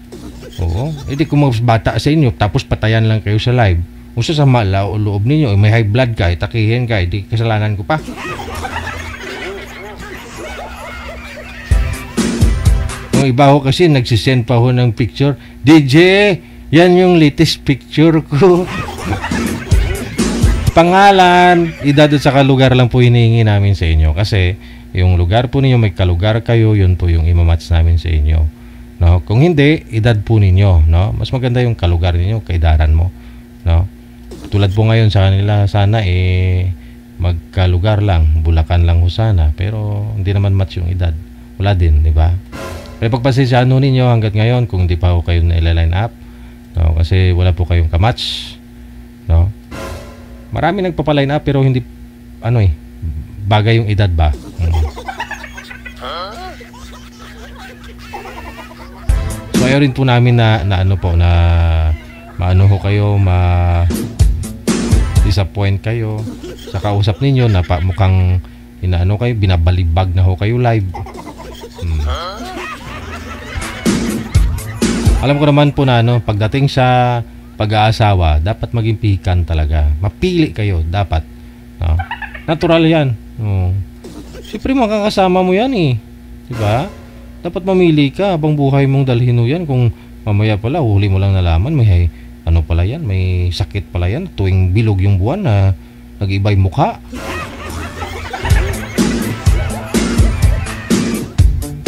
Oo. Hindi kung mas bata sa inyo, tapos patayan lang kayo sa live. Uso sa malaw o loob ninyo, may high blood ka, takihin ka, hindi kasalanan ko pa. Yung iba ho kasi nagsisend pa ho ng picture. DJ, yan yung latest picture ko. Pangalan, edad at saka lugar lang po hinihingi namin sa inyo. Kasi yung lugar po ninyo, may kalugar kayo, yun po yung imamatch namin sa inyo. No, kung hindi, edad po ninyo, no? Mas maganda yung kalugar ninyo, kaidaran mo, no? Tulad po ngayon sa kanila, sana magkalugar lang, Bulacan lang ho sana, pero hindi naman match yung edad. Wala din, di ba? Pero pagpasensyahan ho ninyo hanggat ngayon kung hindi pa ho kayo na line up, no? Kasi wala po kayong kamatch, no? Marami nagpapaline up pero hindi bagay yung edad ba? So ayaw rin po namin na maano ho kayo, disappoint kayo sa kausap ninyo na mukhang kayo, binabalibag na ho kayo live. Alam ko naman po na pagdating sa pag-aasawa, dapat maging pihikan talaga. Mapili kayo, dapat. No? Natural yan. Siyempre makakasama mo yan diba? Dapat mamili ka habang buhay mong dalhin mo yan. Kung mamaya pala, huli mo lang nalaman, may pala yan, may sakit pala yan. Tuwing bilog yung buwan na nag-iba yung mukha.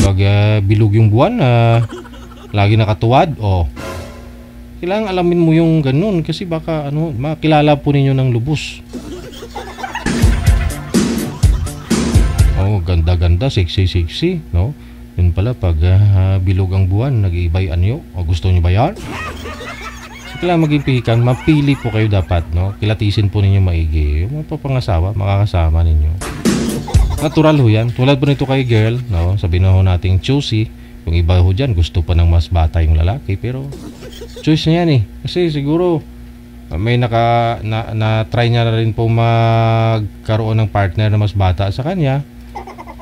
Pag bilog yung buwan na lagi nakatuwad, kailangan alamin mo yung ganun kasi baka makilala po ninyo ng lubos. Ganda-ganda, sexy, no? Yun pala, pag bilog ang buwan, nag-iibay anyo. Gusto nyo ba yan? So, kailangan maging pihikan. Mapili po kayo dapat, no? Kilatisin po ninyo maigi. Yung mga pangasawa, makakasama ninyo. Natural ho yan. Tulad po nito kay girl, no? Sabihin na ho nating choosy. Yung iba ho dyan, gusto pa ng mas bata yung lalaki. Pero, choice niya yan Kasi siguro, may na-try niya na rin po magkaroon ng partner na mas bata sa kanya.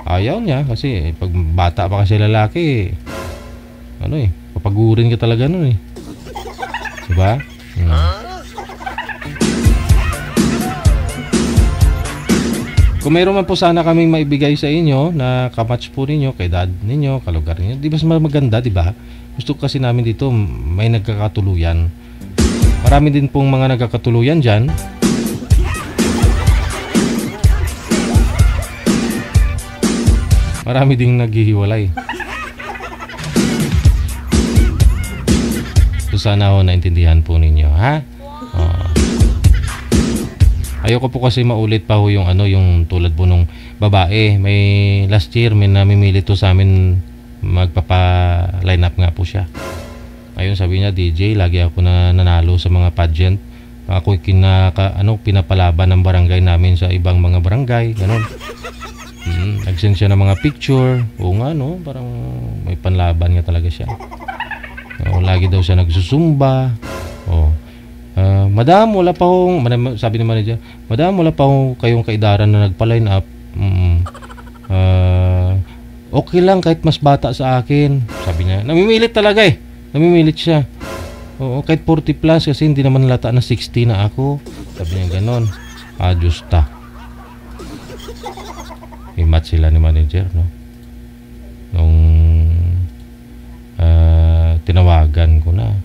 Ayaw niya kasi pag bata pa kasi lalaki papagurin ka talaga nun diba? Kung mayroon man po sana kaming maibigay sa inyo na kamatch po ninyo, kay dad ninyo, kalugar ninyo, di ba mas maganda, diba? Gusto kasi namin dito may nagkakatuluyan. Marami din pong mga nagkakatuluyan dyan. Marami ding naghihiwalay. So sana ho naintindihan po ninyo, ha? Ayoko po kasi maulit pa ho yung yung tulad po nung babae. May last year may namimili to sa amin, magpapa-line up nga po siya. Ayun, sabi niya, DJ, lagi ako na nanalo sa mga pageant. Ako pinapalaban ng barangay namin sa ibang mga barangay, ganun. Nag-send siya ng mga picture. Oo nga, parang may panlaban nga talaga siya. Lagi daw siya nagsusumba. Madam, wala pa akong, sabi ni manager, Madam, wala pa akong kayong kaidaran na nagpa-line up. Okay lang kahit mas bata sa akin. Sabi niya, namimilit talaga namimilit siya. Kahit 40 plus kasi hindi naman nalata na 60 na ako. Sabi niya ganon. Diyos ta. I-match sila ni manager, no? Nung tinawagan ko na.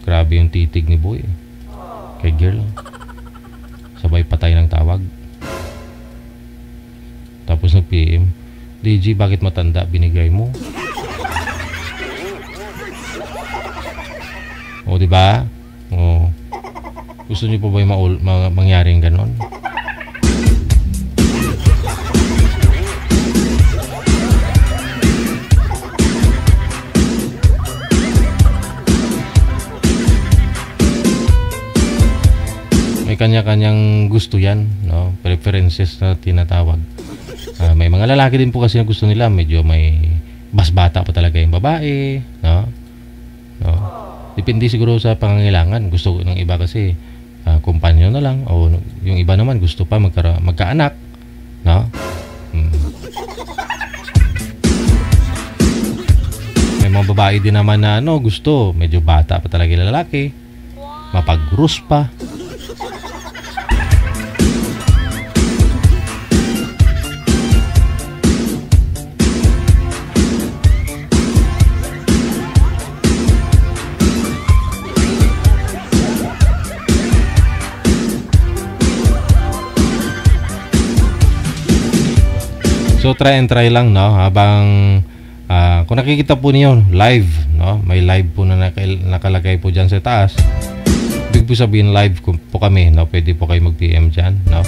Grabe yung titig ni boy kay girl. Sabay patay ng tawag. tapos nag-PM. DG, bakit matanda binigay mo? O, diba? O, gusto niyo po ba yung mangyaring ganon? May kanya-kanyang gusto yan, no? Preferences na tinatawag. May mga lalaki din po kasi na gusto nila medyo may basbata pa talaga yung babae, no? No? Depende siguro sa pangangailangan. Gusto ng iba kasi kumpanyo na lang, o yung iba naman gusto pa magkaanak, no? May mga babae din naman na gusto medyo bata pa talaga yung lalaki, mapag-rus pa. So try and try lang, no, habang kung nakikita po niyo live, no, may live po na nakalagay po diyan sa taas. Ibig po sabihin live po kami, no, pwede po kayo mag-PM diyan, no.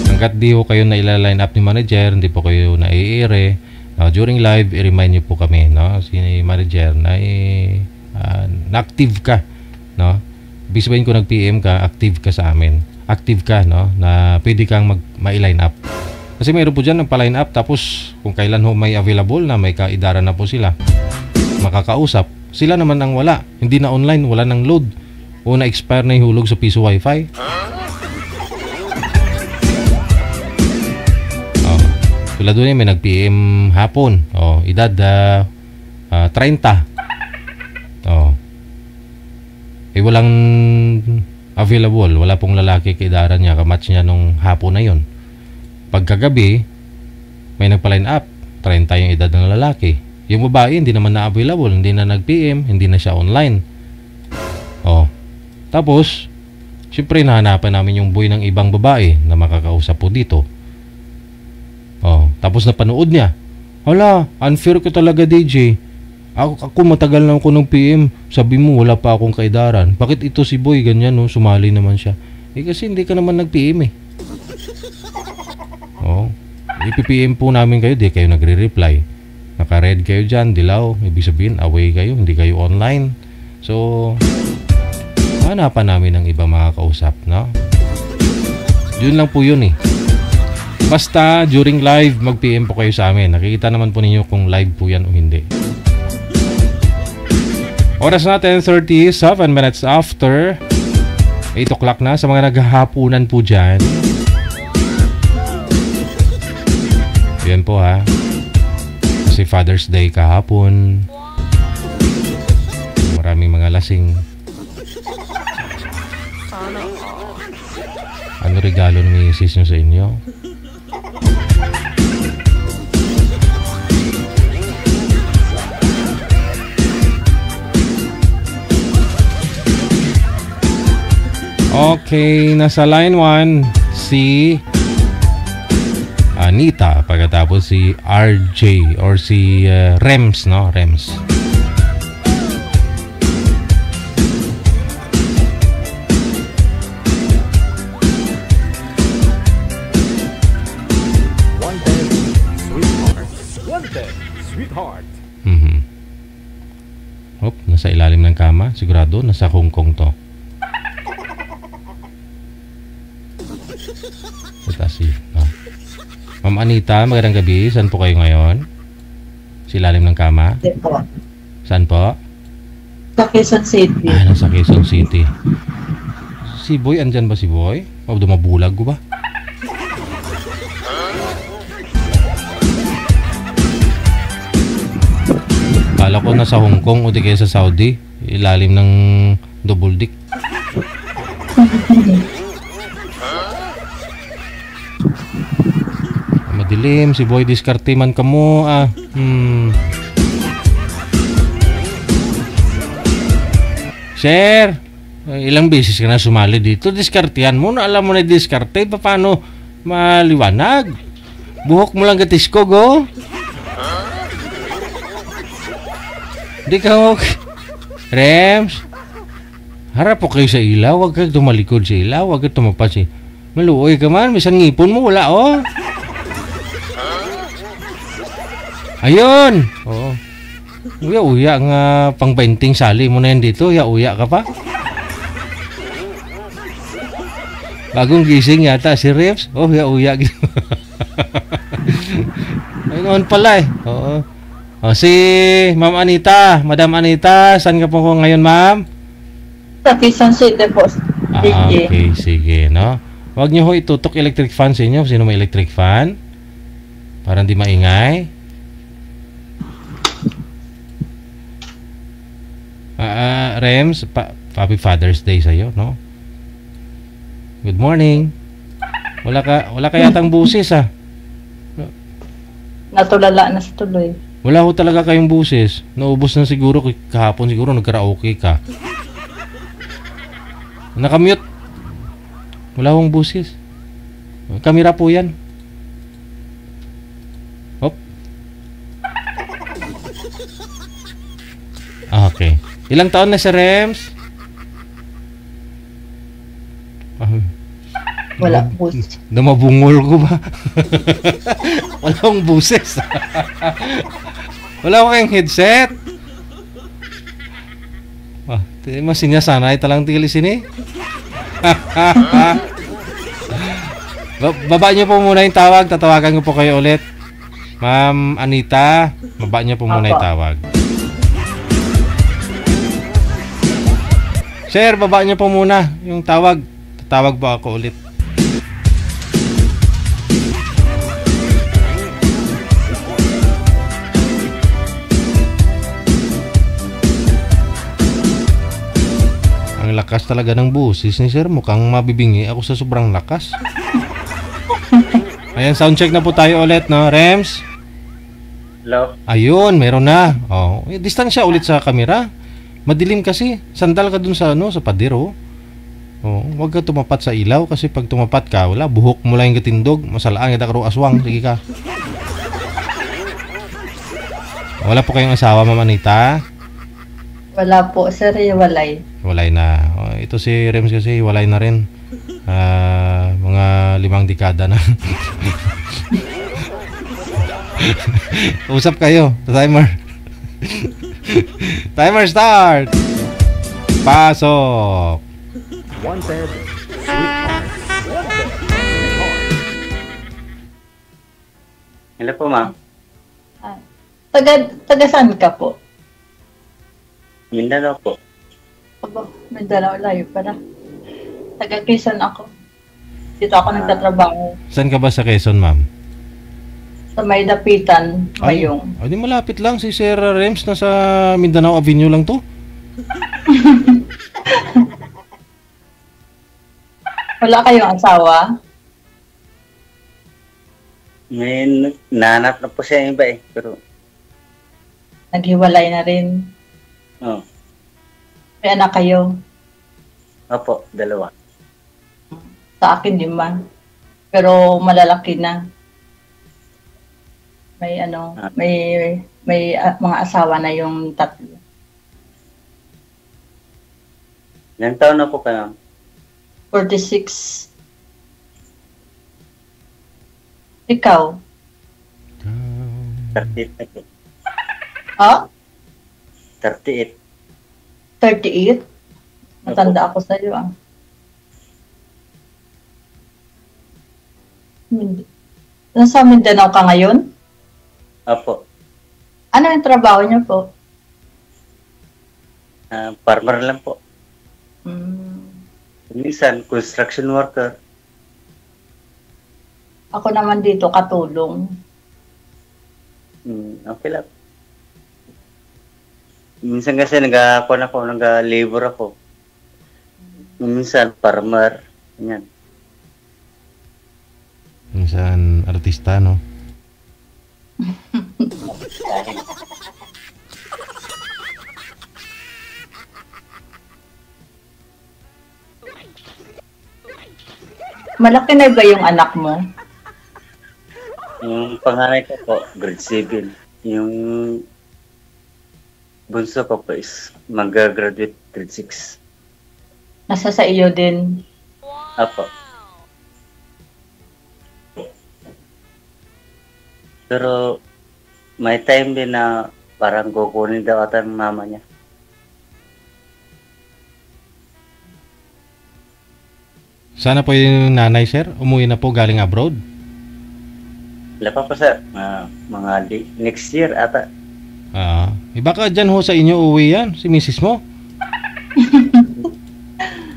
Hangga't di po kayo na ila-line up ni manager, hindi po kayo na-i-ere, no, during live i-remind niyo po kami, no, si manager na na-active ka, no. Ibig sabihin ko nag-PM ka, active ka sa amin. Active ka, no, na pwede kang ma-line up. Kasi mayroon po dyan ng pa-line up, tapos kung kailan ho may available na, may kaidaran na po sila makakausap, sila naman ang wala, hindi na online, wala nang load, o na-expire na ihulog sa piso wifi. Tulad doon may nag-PM hapon, edad 30, walang available, wala pong lalaki kaidaran niya, kamatch niya nung hapon na yon. Pagkagabi, may nagpa-line up, 30 yung edad ng lalaki. Yung babae, hindi naman na-available, hindi na nag-PM, hindi na siya online. Tapos, syempre, nahanapan namin yung boy ng ibang babae na makakausap po dito. Tapos napanood niya. Hala, unfair ko talaga, DJ. Ako matagal na ako ng PM. Sabi mo, wala pa akong kaidaran. Bakit ito si boy, ganyan, no? Sumali naman siya. Kasi hindi ka naman nag-PM, ipipm po namin kayo, di kayo nagre-reply. Naka-red kayo dyan, dilaw. Ibig sabihin, away kayo, hindi kayo online. So, hanapan namin ng iba makakausap, no? Yun lang po yun, Basta, during live, mag-PM po kayo sa amin. Nakikita naman po ninyo kung live po yan o hindi. Oras natin, 37 minutes after 8 o'clock na. Sa mga naghahapunan po dyan, yan po kasi Father's Day kahapon, maraming mga lasing. Ano regalo ng misis nyo sa inyo? Okay, nasa line 1 si Anita, pagkatapos si RJ or si Rems, no? Rems. Wanted, sweetheart. Nasa ilalim ng kama, sigurado nasa Hong Kong to. Ma'am Anita, magandang gabi. Saan po kayo ngayon? Sa ilalim ng kama? Saan po? Sa Quezon City. Nasa Quezon City. Si Boy, andyan ba si Boy? O dumabulag ko ba? Kala ko nasa Hong Kong o di kaya sa Saudi. Ilalim ng double dick. Madilim, si Boy diskarte man ka mo. Sir, ilang beses ka na sumali dito. Diskartehan mo na, alam mo na diskarte. Paano maliwanag? Buhok mo lang gatiskog, oh. Di ka, oh. Rems. Harap po kayo sa ilaw. Huwag kang tumalikod sa ilaw. Huwag kang tumapas eh. Maluoy ka man. Misan ngipon mo. Wala, oh. Ayun. Oo. Uya nga pang painting sali mo na yan dito. Uya ka pa. Bagong gising yata si Rems. Oh, uya. Ayun pala eh. Oo. O, si Ma'am Anita. Madam Anita. Saan ka po ngayon, ma'am? Sa Quezon City po. Okay, sige, no? Huwag niyo ho itutok electric fan sa inyo. Sino may electric fan? Para hindi maingay. Rems, Happy Father's Day sa'yo, no? Good morning. Wala ka yatang busis, ah. Natulala na sa tuloy. Wala ho talaga kayong busis. Naubos na siguro kahapon, siguro nagkaraoke ka. Nakamute. Wala akong busis. Kamera po yan. Hop. Okay. Ilang taon na si Rems? Wala busis. Namabungol ko ba? Wala akong busis. Wala akong headset. Mas sinasanay talang tili sini. Baba niyo po muna yung tawag. Tatawagan ko po kayo ulit. Ma'am Anita, baba niyo po muna yung tawag. Sir, baba niyo po muna yung tawag. Tatawag po ako ulit. Ang lakas talaga ng busis ni sir. Mukhang mabibingi ako sa sobrang lakas. Ayan, sound check na po tayo ulit, no? Rems? Hello? Ayun, meron na. Oh, distansya ulit sa kamera. Madilim kasi. Sandal ka dun sa, sa pader, oh. Oh, huwag ka tumapat sa ilaw kasi pag tumapat ka, wala, buhok mo lang yung katindog. Masalaan kita karo aswang. Sige ka. Wala po kayong asawa, Ma'am Anita? Wala po, sir. Walay. Walay na. Oh, ito si Rems kasi walay na rin. Mga 5 dekada na. Usap kayo. Timer. Timer start. Pasok. Wanted. Hello po, ma'am. Taga saan ka po? Mindanao po. Aba, Mindanao, layo pala. Taga Quezon ako. Dito ako nagtatrabaho. Saan ka ba sa Quezon, ma'am? Sa may dapitan, Mayong. Ay, di malapit lang. Si Sir Rems na sa Mindanao Avenue lang to. Wala kayong asawa? May nahanap na po siya yung iba eh. Pero, Naghiwalay na rin. oh. May anak kayo? Opo, 2. Sa akin, 5. Pero malalaki na. May mga asawa na yung 3. Ilang taon na po kayo? 46. Ikaw? 38 na po. Ha? 38. 38? Matanda ako sa'yo, ah. Nasa Mindanao ka ngayon? Opo. Ano yung trabaho niyo po? Farmer lang po. Hmm. Minsan, construction worker. Ako naman dito, katulong. Okay lang. Minsan kasi nag-labor ako. Minsan, farmer. Ganyan. Minsan artista, no? Malaki na ba yung anak mo? Yung panganay ko po, grade 7. Yung bunso ko po is mag-graduate grade 6. Nasa sa iyo din. Apo. Pero may time din na parang kukunin daw ata ng mama niya. Sana po yung nanay, sir, umuwi na po galing abroad. Wala pa po sir, next year ata. Baka dyan ho sa inyo uwi yan, si misis mo.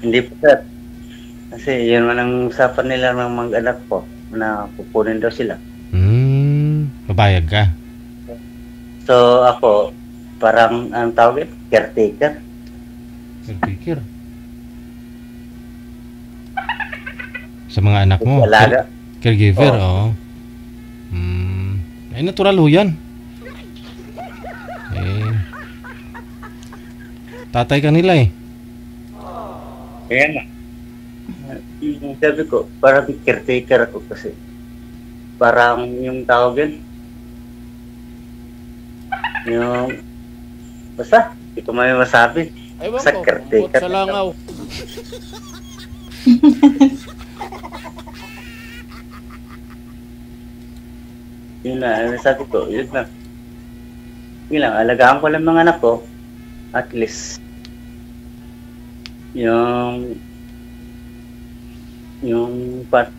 Hindi po sir. Kasi yun man ang usapan nila ng mga anak ko na kukunin daw sila. Babayag ka. So ako, parang ang tawag caretaker. Caretaker? Sa mga anak mo? Alaga. Caregiver, oo. Ay, natural ho yan. Tatay ka nila eh. Kaya nga. Sabi ko, parang caretaker ako kasi. Parang yung tawag yun. Yung, basta, hindi ko may masabi. Basta caretaker. Sa langaw. Yun na, sabi ko, yun na. Yun lang, alagaan ko lang mga anak ko. At least, yung part.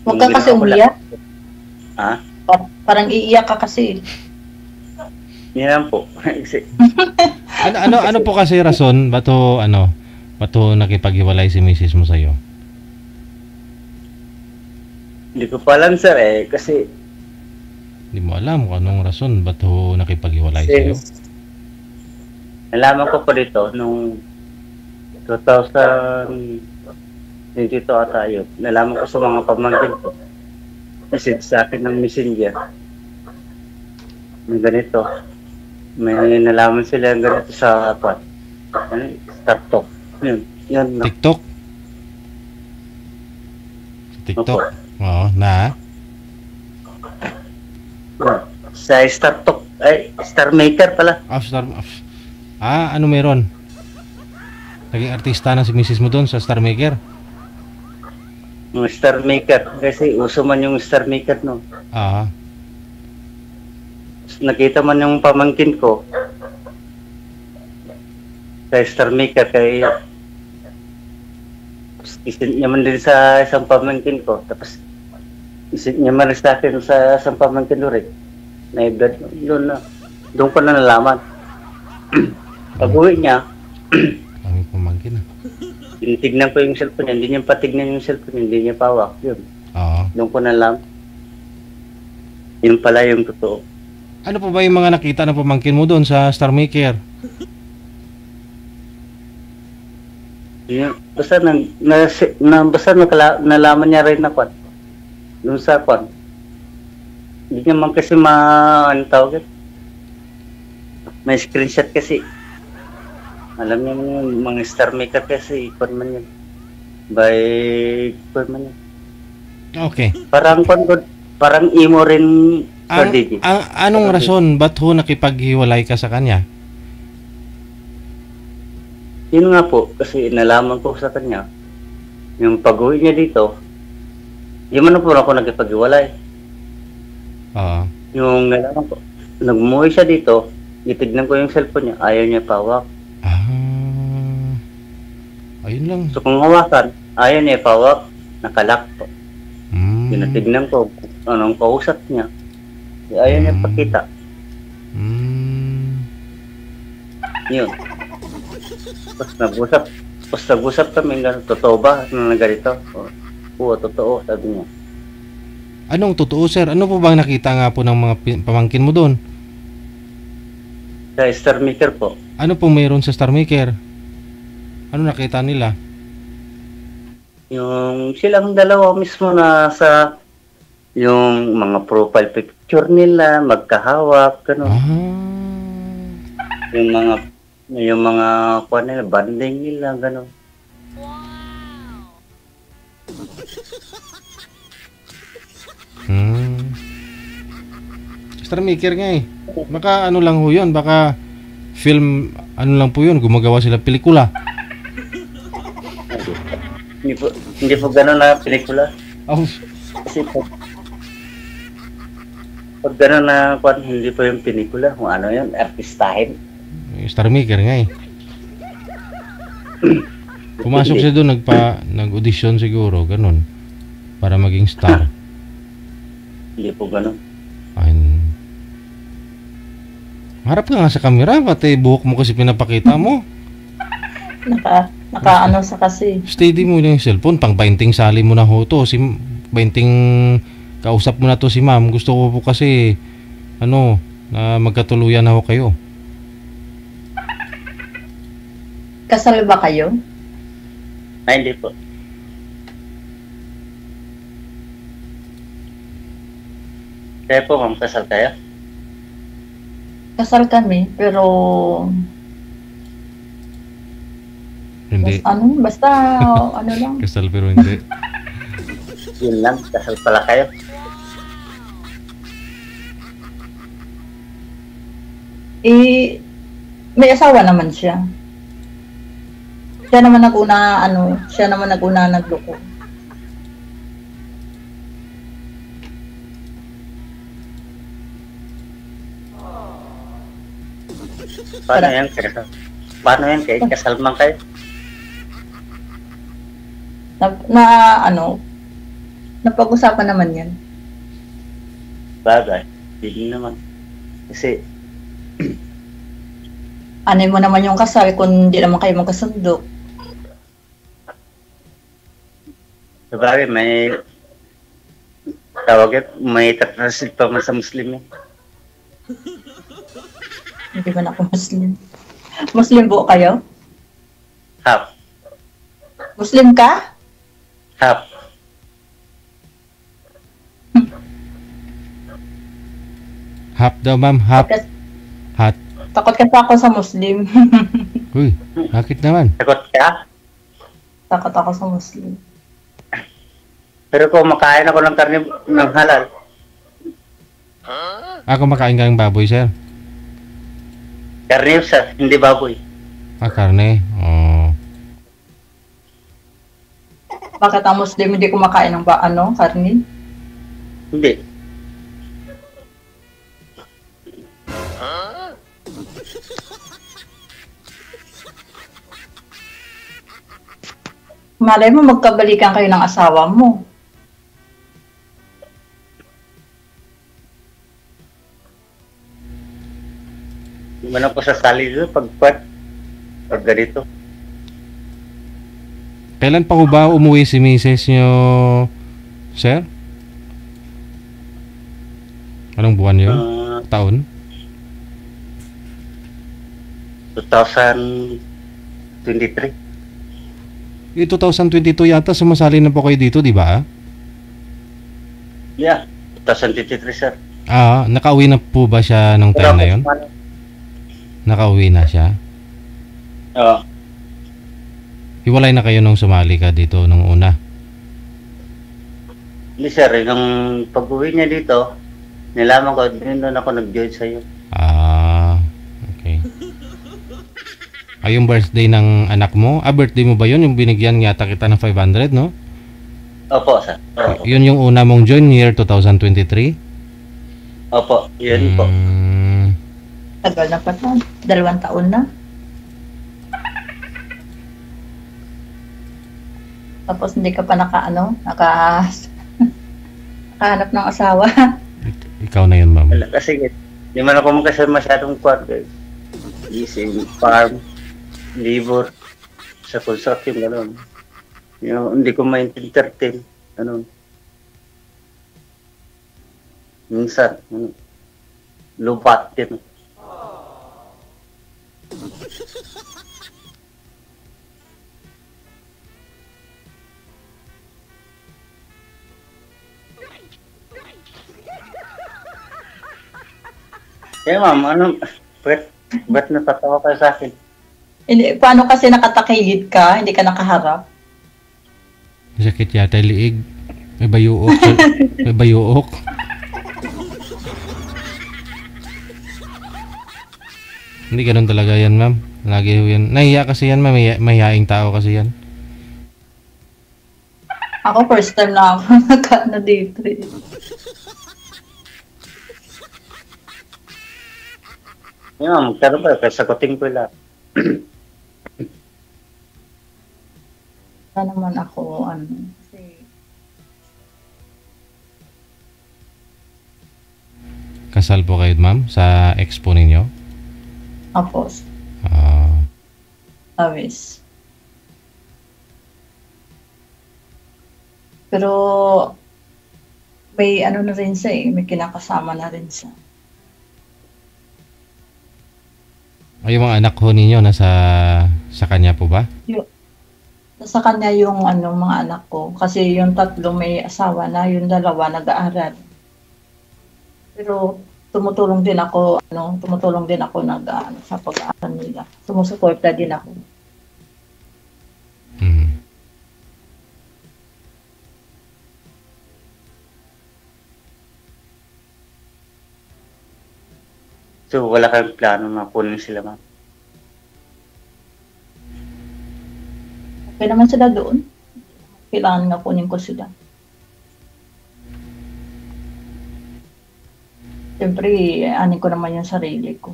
Huwag ka kasi umiyak. Ha? Parang iiyak ka kasi. Yan lang po. ano po kasi rason bato nakipaghiwalay si misis mo sa'yo? Hindi ko pa alam sir kasi hindi mo alam kung anong rason bato nakipaghiwalay sa'yo? Nalaman ko po dito nung 2022 ata yun. Nalaman ko sa mga pamangkin ko. Message sa akin ng messenger. May ganito. May nalaman sila ganito sa TikTok. Yun. TikTok? TikTok? Oo, na? Sa TikTok. Star Maker pala. Ano meron? Naging artista na si misis mo doon sa Star Maker? Yung Star Maker. Kasi uso man yung Star Maker, no? Nakita man yung pamangkin ko sa Star Maker. Kaya isin niya man din sa isang pamangkin ko. Tapos isin niya man sa akin sa isang pamangkin ko rin. Na-blood doon ko na nalaman. Pag-uwi niya, kami pamangkin tinitignan ko yung cellphone niya, hindi niya patignan yung cellphone, hindi niya pawak. Yun. Doon ko na nalaman. Yun pala yung totoo. Ano pa ba yung mga nakita ng pamangkin mo doon sa Star Maker? Yun, basta nalaman niya rin na kwan. Doon sa kwan. Hindi niya man kasi ano tawag ito? May screenshot kasi. Alam niyo yung mga Star Maker kasi kwan man yun. Kwan man yun. Okay. Parang emo rin sa DJ. Anong rason ba't ho nakipaghiwalay ka sa kanya? Yun nga po, kasi nalaman ko sa kanya, yung pag-uwi niya dito, di man po ako nagkipag-iwalay. Yung nalaman ko, nag-umuwi siya dito, itignan ko yung cellphone niya, ayaw niya pawak. Ayun lang. So kung hawakan, ayaw niya pawak, nakalak po. Tinatignan ko, anong kausap niya, ayaw niya pakita. Yun. Tapos nag-usap kami, totoo ba na ganito? Oo, totoo, sabi niya. Anong totoo, sir? Ano po bang nakita nga po ng mga pamangkin mo doon? Sa Star Maker po. Ano po mayroon sa Star Maker? Ano nakita nila? Yung silang dalawa mismo na sa yung mga profile picture nila, magkahawak, gano'n. Yung mga kuha nila, banding nila, gano'n. Star maker nga eh. Baka ano lang ho yun, baka film, ano lang po yun, gumagawa sila pelikula. Hindi po gano'n na pelikula. Oh. Kasi po, pag gano'n na kwan, hindi po yung pelikula. Kung ano yun, artistahin. Star maker nga eh. Pumasok siya doon, nag-audition siguro, ganun. Para maging star. Hindi po gano'n. Harap ka nga sa camera, pati buhok mo kasi pinapakita mo. Naka ano sa kasi. Steady mo yung cellphone, pang 20 sali mo na ho to. 20 kausap mo na to si ma'am. Gusto ko po kasi, ano, na magkatuluyan na ho kayo. Kasal ba kayo? Ay, hindi po. Kaya po, ma'am, kasal kayo? Kasal kami, pero Hindi. basta ano lang. Kasal pero hindi. Yun lang, kasal pala kayo. May asawa naman siya. Siya naman naguna nagloko. Paano yan kayo? Kasal man kayo? Napag-usapan naman yan. Bagay. Hindi naman. Kasi, ano mo naman yung kasal kung hindi naman kayo magkasundo? sabagay, may may tatrasid pa man sa Muslim eh. Hindi ba na ako Muslim? Muslim po kayo? Half. Muslim ka? Half. Half daw ma'am, half. Hat. Takot kasi ako sa Muslim. Uy, bakit naman? Takot ka? Takot ako sa Muslim. Pero kung makain ako ng karne ng halal. Ako makain ka ng baboy, sir? Karne, sir, hindi baboy. Karne? Oh. Bakit ang Muslim hindi kumakain ng karne? Hindi. Malay mo magkabalikan kayo ng asawa mo. Hindi man ako sasali dito pag ganito. Kailan pa ko ba umuwi si Mrs. nyo, sir? Anong buwan yun? Taon? 2023. 2022 yata sumasali na po kayo dito, di ba? Yeah, 2023, sir. Nakauwi na po ba siya nung time na yun? Nakauwi na siya? Oo. Hiwalay na kayo nung sumali ka dito nung una? Hindi, sir. Nung pag-uwi niya dito, nilaman ko, doon ako nag-join sa'yo. Okay. Yung birthday ng anak mo? Birthday mo ba yun? Yung binigyan yata kita ng 500, no? Opo, sir. Opo. Yun yung una mong join, year 2023? Opo, yun po. Tagal na pa to. 2 taon na. Tapos hindi ka pa nakahanap ng asawa. Ikaw na yun, ma'am. Kasi hindi man ako magkasama masyadong kwarto. Leasing, farm, labor, sa construction, gano'n. Hindi ko ma-entertain, gano'n. Minsan, lupat din. Kaya ma'am, ba't natatawa ka sa akin? Hindi, paano kasi nakatakilid ka, hindi ka nakaharap? Sakit yata liig. May bayuok. May bayuok. Hindi ganun talaga yan, ma'am. Lagi ho yan. Nahiya kasi yan, ma'am. Mahihaing tao kasi yan. Ako first time na ako nagkaano dito. Yan, magkaroon ba? Kasi sagutin ko lang. Wala naman ako, kasi Kasal po kayo, ma'am, sa expo ninyo? tapos, Ah, awis. Pero, may ano na rin siya may kinakasama na rin siya. yung mga anak ho ninyo nasa sa kanya po ba? Sa kanya yung mga anak ko. Kasi yung 3 may asawa na, yung 2 nag-aaral. Pero tumutulong din ako sa pag-aaral nila. Sumusuporta din ako. So, wala kang plano na kunin sila, ma'am? Okay naman sila doon. Kailangan nga kunin ko sila. Siyempre, anin ko naman yung sarili ko.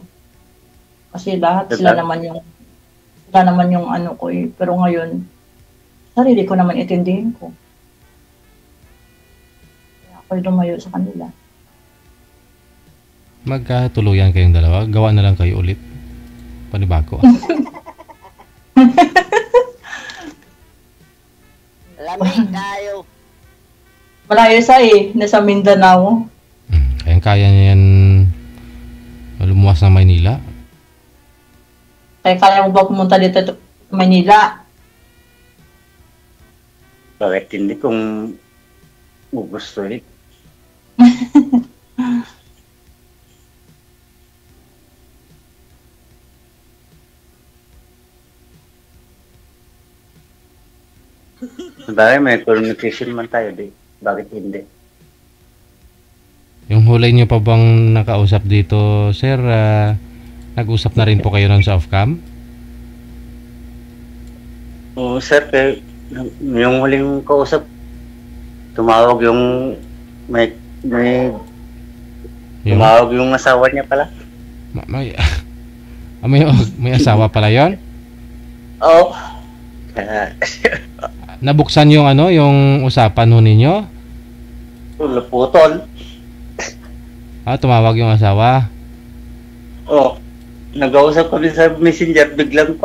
Kasi lahat sila naman yung ano ko eh. Pero ngayon, sarili ko naman itindihin ko. Kaya ako lumayo sa kanila. Magkatuluyan kayong dalawa. Gawa na lang kayo ulit. Panibago. Lamig tayo. Malayo sa nasa Mindanao. Kaya niya yan lumuwas ng Maynila. Kaya mo ba pumunta dito sa Manila? Bakit hindi kung gugustuhin? Bakit may communication man tayo, di? Bakit hindi? Yung hulay niyo pa bang nakausap dito, sir? Nag-usap na rin po kayo nun sa off-cam? Oo, sir. Yung huling kausap, tumawag yung tumawag yung asawa niya pala. May asawa pala yon? Oo. Nabuksan yung yung usapan ho ninyo? Putol. Tumawag yung asawa? Oo. Nag-ausap kami sa messenger, biglang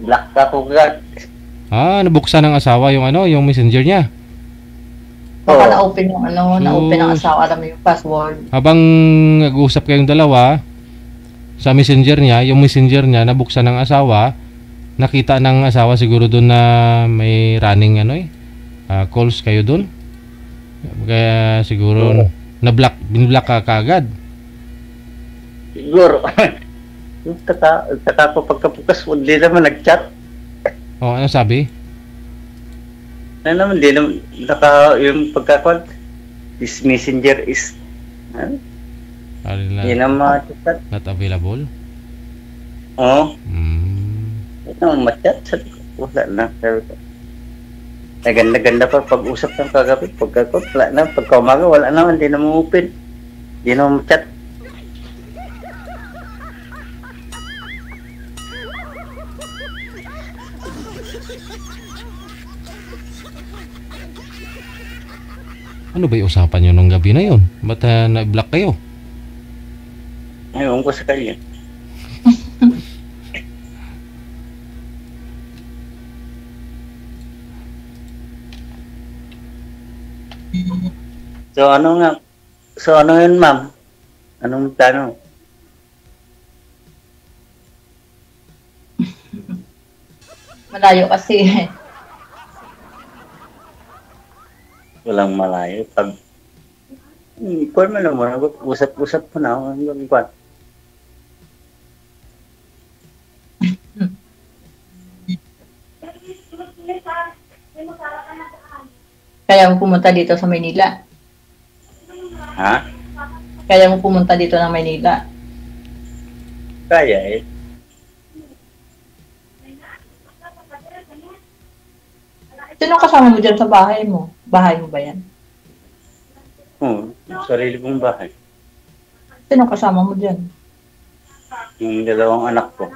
black ako agad. Nabuksan ng asawa yung yung messenger niya? Baka na-open yung na-open ng asawa, alam mo yung password. Habang nag-uusap kayong dalawa sa messenger niya, yung messenger niya nabuksan ng asawa, nakita ng asawa siguro doon na may running calls kayo doon. Kaya siguro binblock ka kaagad. Siguro. Yung taka ko pagkapukas, hindi naman nag-chat. Ano sabi? Ano naman, hindi naman yung pagkakot. This messenger is hindi naman chat. Not available? Oo. Hindi naman ma-chat. Wala na. Naganda pa pag-usap ng kagabi. Pagkakot, wala na. Pagkaumaga, wala naman. Hindi naman open. Hindi naman ma-chat. Ano ba yung usapan nyo nung gabi na yun? Ba't na-block kayo? Ayaw ko sa kanya. So ano yun, ma'am? Anong plano? Malayo kasi. Walang malayo. Pag call mo lang mo, usap-usap mo na hanggang kwan. Kaya mo pumunta dito sa Maynila. Ha? Kaya mo pumunta dito ng Maynila. Kaya eh. Sino kasama mo dyan sa bahay mo? Bahay mo ba yan? Sarili kong bahay. Sino kasama mo dyan? Yung dalawang anak ko.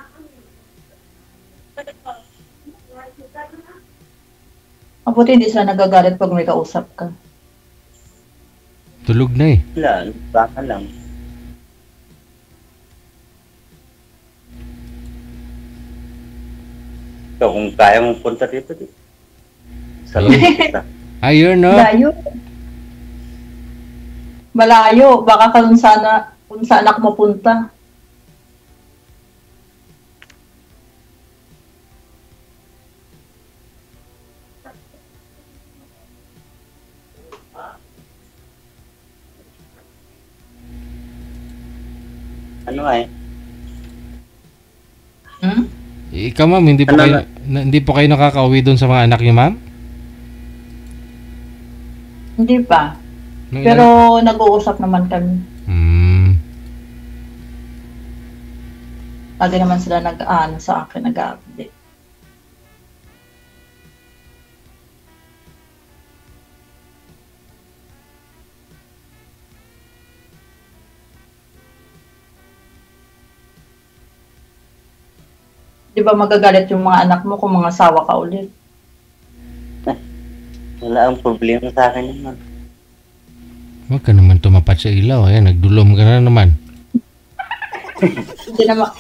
Mabuti hindi sila nagagalit pag may kausap ka. Tulog na eh. Wala, baka lang. So, kung kaya mong punta dito, sa loob kita. Ayun, no? Malayo. Malayo. Baka ka kung sa anak mo punta. Ano eh? Ikaw, ma'am, hindi po kayo nakakauwi doon sa mga anak niyo, ma'am? Hindi pa. Pero nag-uusap naman kami. Lagi naman sila nag-ano sa akin, nag-update. Di ba magagalit yung mga anak mo kung mga asawa ka ulit? Wala ang problema sa akin yun, ma'am. Huwag ka naman tumapat sa ilaw. Ayan, nagdulom ka na naman.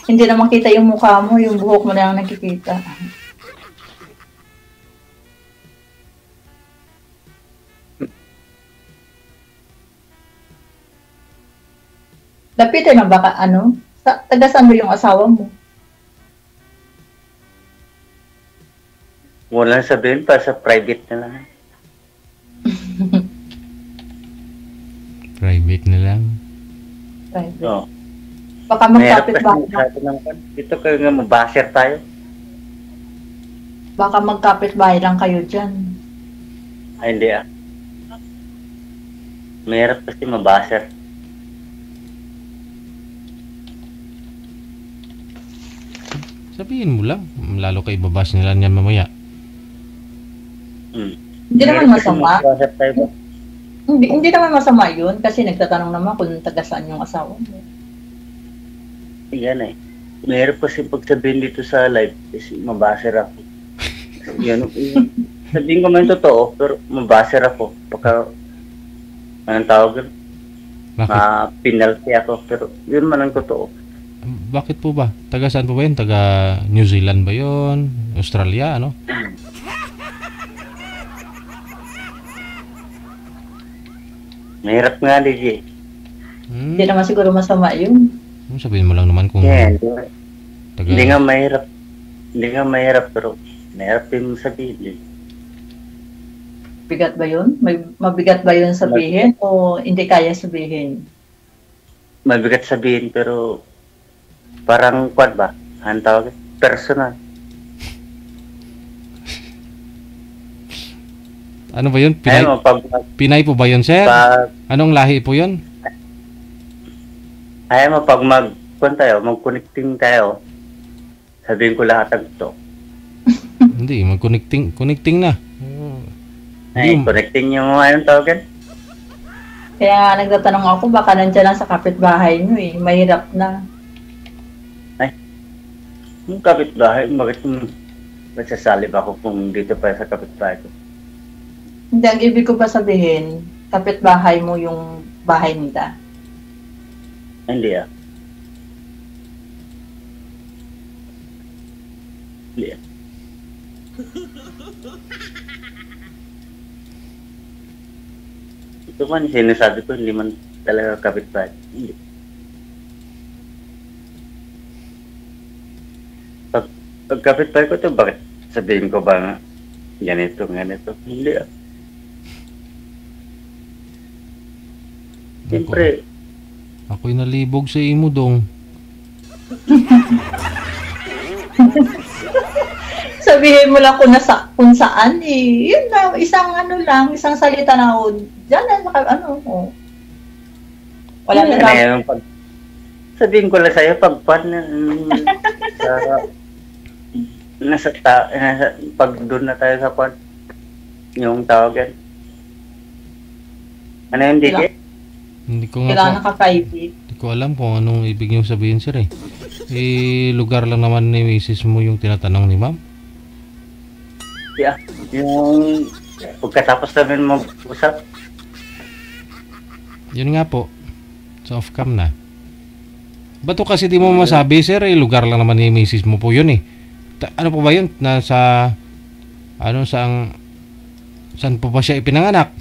Hindi na makita yung mukha mo, yung buhok mo na lang nakikita. Lapitin na baka ano? Taga-saan mo yung asawa mo? Walang sabihin pa sa private na lang. Private na lang. Private. Oo. Baka magkapit bahay lang. Dito kayo nga mabaser tayo. Baka magkapit bahay lang kayo dyan. Ay, hindi ah. Mahirap kasi mabaser. Sabihin mo lang. Lalo kayo babas nila niyan mamaya. Hindi naman masama. Hindi naman masama yun kasi nagtatanong naman kung taga saan yung asawa mo. Yan eh. Mahirap kasi pagsabihin dito sa live kasi mabaser ako. Yan, sabihin ko man totoo pero mabaser ako. Baka anong tawag yun? Penalty ako pero yun man ang totoo. Bakit po ba? Taga saan po ba yun? Taga New Zealand ba yun? Australia, ano? Mahirap nga, DJ. Hindi naman siguro masama yun. Sabihin mo lang naman kung... Yeah, taga... Hindi nga mahirap. Hindi nga mahirap, pero mahirap din sabihin. Bigat ba yun? Mabigat ba yun sabihin o hindi kaya sabihin? Mabigat sabihin, pero parang kwan ba? Ang tawag? Personal. Ano ba yun? Pinay po ba yun, sir? Anong lahi po yun? Ayaw mo, pag mag-connecting tayo, sabihin ko lahat ng ito. Hindi, connecting na. Ay, connecting yung anong tawagan? Kaya nga nagtatanong ako, baka nandiyan lang sa kapitbahay nyo eh. Mahirap na. Ay, yung kapitbahay, bakit magsasalib ako kung dito pa sa kapitbahay ko? Hindi, ang ibig ko pa sabihin, kapitbahay mo yung bahay nila. Hindi ah. Hindi ah. Ito man, sinasabi ko, hindi man talaga kapitbahay. Hindi. Pag kapitbahay ko ito, bakit sabihin ko ba nga, ganito. Hindi ah. Siyempre. Ako'y nalibog sa imo dong. Sabihin mo lang kung saan eh. Yun na, isang salita na ako. Diyan na, Wala na lang. Sabihin ko lang sa'yo, pag doon na tayo sa pan, yung tawagan. Ano yung DJ? Hindi ko nga Kailangan naka-private. Hindi ko alam kung anong ibig niyong sabihin, sir eh. Lugar lang naman ni misis mo yung tinatanong ni ma'am. Yeah, yung pagkatapos namin mag-usap. Yun nga po. Sa off-cam na. Ba't to kasi di mo masabi, sir? Lugar lang naman ni misis mo po yun eh. Ano po ba yun? Nasa... Saan po ba siya ipinanganak?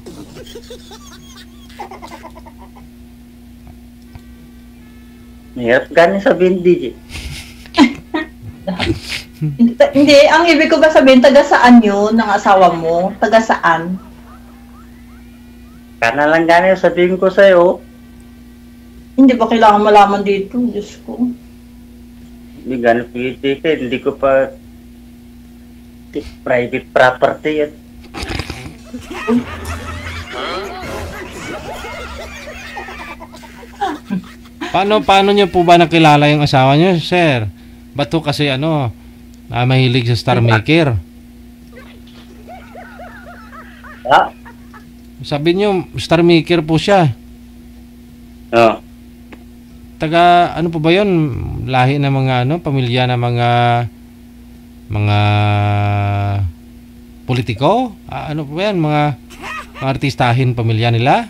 Mahirap gano'n sabihin, DJ. Hindi, ang ibig ko ba sabihin, taga saan yun ng asawa mo? Taga saan? Kana lang gano'n sabihin ko sa'yo. Hindi ba kailangan malaman dito? Diyos ko. Hindi gano'n pwede ka. Hindi ko pa private property yan. Paano niyo po ba nakilala yung asawa niyo, sir? Ba't to kasi mahilig sa Star Maker? Ha? Sabi niyo, Star Maker po siya. Oo. Taga, ano po ba yun? Lahi na mga, pamilya na mga politiko? Ano po ba yan? Mga artistahin pamilya nila?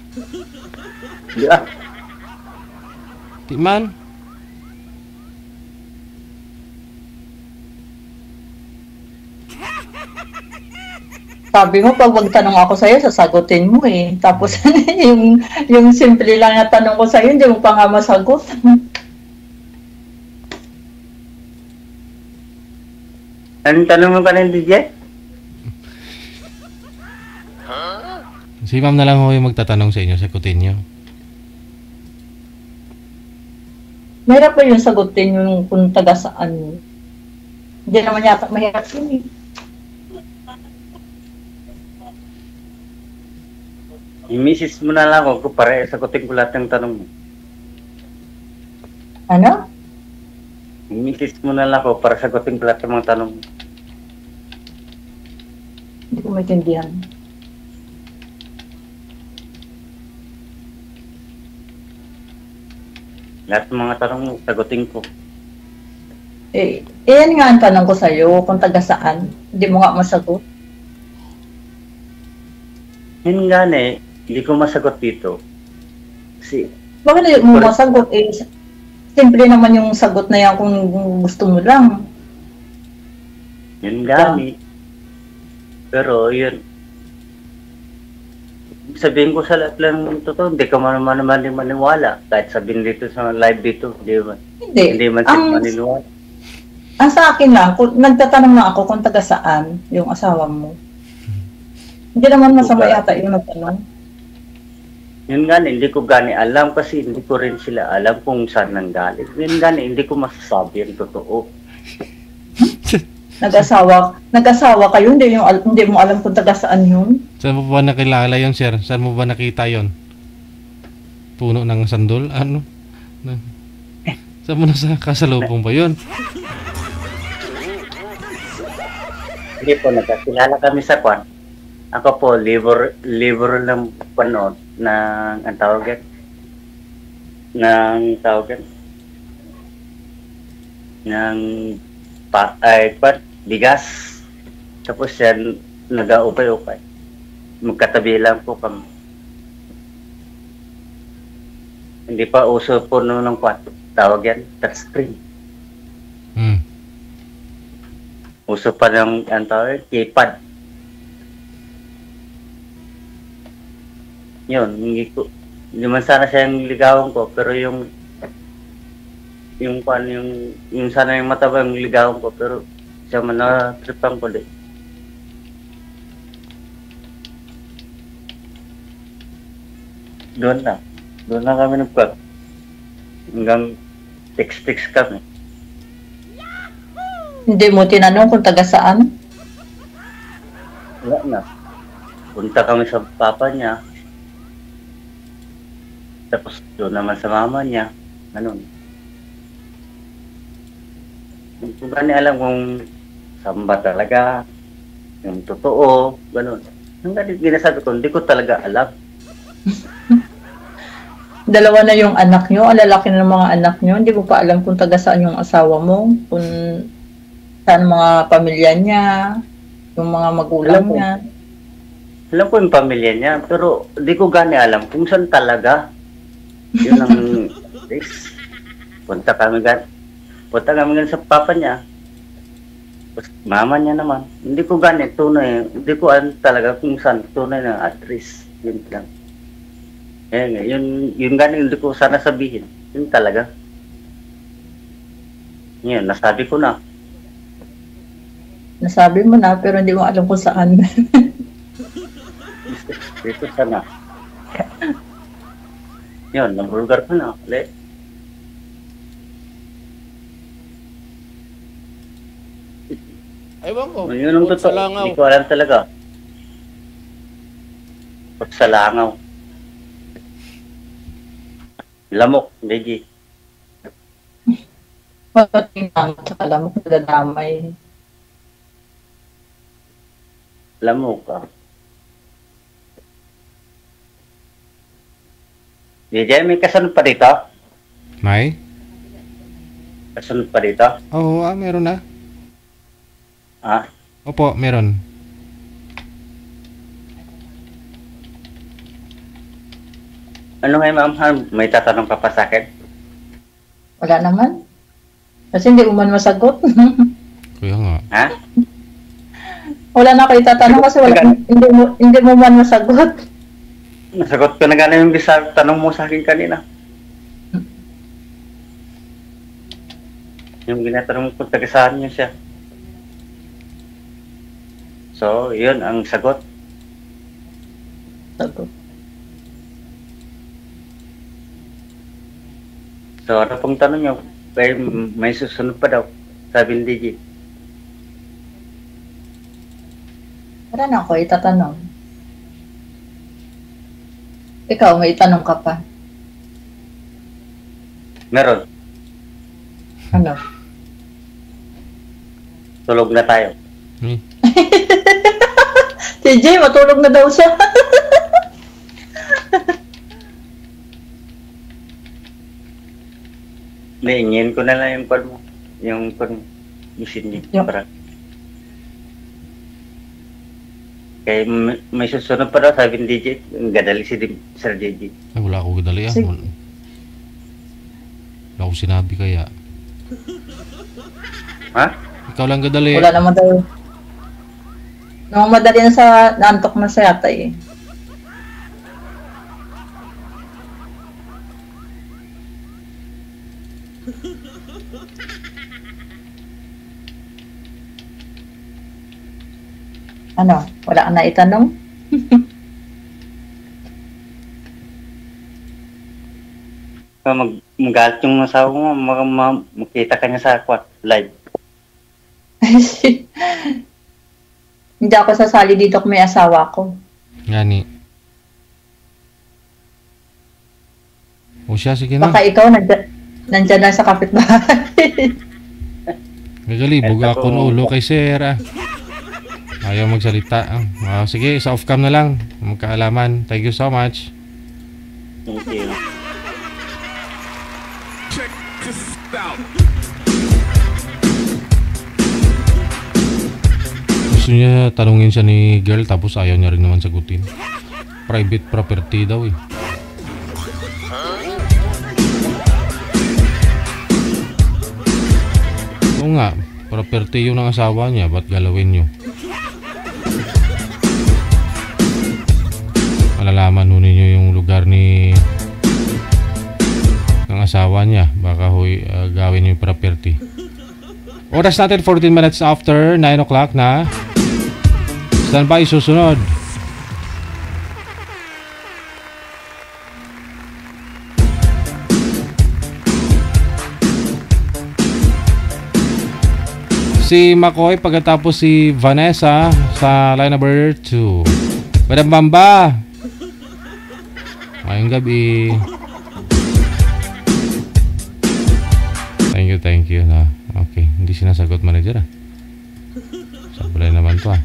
Yeah. Di man? Sabi mo, pag magtanong ako sa'yo, sasagutin mo eh. Tapos, yung simple lang na tanong ko sa'yo, hindi mo pa nga masagot. Anong tanong mo pa rin, DJ? Si ma'am na lang ho yung magtatanong sa inyo, sagutin nyo. Mahirap ba yung sagutin yung kung taga saan? Hindi naman yata mahirap yun eh. I-message mo na lang ako para sagutin ko lahat ng tanong mo. Ano? I-message mo na lang ako para sagutin ko lahat ng mga tanong mo. Hindi ko maintindihan. Lahat ng mga tanong mo, sagutin ko. Yan nga ang tanong ko sa'yo, kung taga saan. Hindi mo nga masagot. Yun nga hindi ko masagot dito. Kasi, Bakit hindi mo masagot? Simple naman yung sagot na yan kung gusto mo lang. yun nga Pero yun, sabihin ko sa lahat lang ng totoo, hindi ka naman maniwala. Kahit sabihin dito sa live dito, hindi man siya maniniwala. Ang sa akin lang, kung nagtatanong na ako kung taga saan yung asawa mo. Hindi naman masama yata yung nagtanong. Yun nga hindi ko gani alam kasi hindi ko rin sila alam kung saan nanggaling. Yun nga hindi ko masasabi ang totoo. Nag-asawa kayo, hindi mo alam kung taga saan yun? Saan mo ba nakilala yun, sir? Saan mo ba nakita yun? Puno ng sandol? Ano? Saan mo nasa kasalubong ba yun? Hindi po, nagkakilala kami sa kwan. Ako po, liver ng panood ng ang tawagan. Ng bigas. Tapos yan, nag-aupay-upay. Magkatabi lang po kami. Hindi pa uso po noon ng kwan. Tawag yan, touchscreen. Uso pa ng keypad. Yun, hindi man sana siya yung ligawan ko, pero yung sana yung mataba yung ligawan ko, pero siya man na-tripan ko din. Doon na kami nagpag. Hanggang text kami. Hindi mo tinanong kung taga saan? Wala na. Punta kami sa papa niya. Tapos doon naman sa mama niya. Ganun. Hindi ko gani alam kung saan ba talaga. Yung totoo. Ganun. Yung ginasabi ko, hindi ko talaga alam. Dalawa na yung anak nyo, ang lalaki na ng mga anak nyo. Hindi mo pa alam kung taga saan yung asawa mo, kung saan mga pamilya niya, yung mga magulang niya. Alam ko yung pamilya niya, pero di ko gani alam kung saan talaga. Yun ang punta kami gan sa papa niya. Tapos mama niya naman. Hindi ko gani tunay, hindi ko alam talaga kung saan tunay na address. Yun lang. Yun gani hindi ko sana sabihin. Yun talaga. Yun, nasabi ko na. Nasabi mo na, pero hindi mo alam kung saan. Dito sana. Yun, nabulgar ko na. Ulit. Ewan ko. Yun ang totoo. Hindi ko alam talaga. Pag sa langaw. Lamok, Deji. Pagkatinang, tsaka lamok na dadamay. Lamok ka. Deji, may kasunod pa dito? May? Kasunod pa dito? Oo, meron na. Ah? Opo, meron. Ano nga ma'am? May tatanong ka pa sa akin? Wala naman. Kasi hindi mo man masagot. Kaya nga. Ha? Wala na kayo tatanong kasi hindi mo man masagot. Nasagot ko na gano'n yung bisa tanong mo sa akin kanina. Yung ginatanong ko taga saan niya siya. So, yun ang sagot. Sagot. So, ano pong tanong niyo? May susunod pa daw. Sabi ni DJ. Wala na ako itatanong. Ikaw, may itanong ka pa. Meron. Ano? Tulog na tayo. TJ, matulog na daw siya. Naingin ko na lang yung pan mo. Yung pan machine niya. Para. Kaya may susunod pa daw, sabi ni DJ. Gadali si Sir DJ. Ay, wala ako gadali ah. Wala ako sinabi kaya. Ha? Ikaw lang gadali. Wala naman daw. Nung madali na sa naantok na sa yata eh. Ano? Wala ka na itanong? Magalit yung asawa mo, makita ka niya sa live. Hindi ako sasali dito kung may asawa ko. Gani. O siya, sige na. Baka ikaw nandyan lang sa kapitbahay. Gagali, buga ako ng ulo kay Sir ah. Ayaw magsalita. Sige, sa off-cam na lang. Magkaalaman. Thank you so much. Thank you. Check this out. Gusto niya tanungin siya ni girl tapos ayaw niya rin naman sagutin. Private property daw eh. Oo nga, property yung ng asawa niya. Ba't galawin niyo? Malalaman ho ninyo yung lugar ni ng asawa niya. Baka gawin yung property. Oras natin 14 minutes after 9 o'clock na. Stand by, susunod. Si Makoy, pagkatapos si Vanessa sa line number 2. Madam Bamba. Ngayong gabi. Thank you na. Okay, hindi sinasagot manager ah. Sablay naman to ah.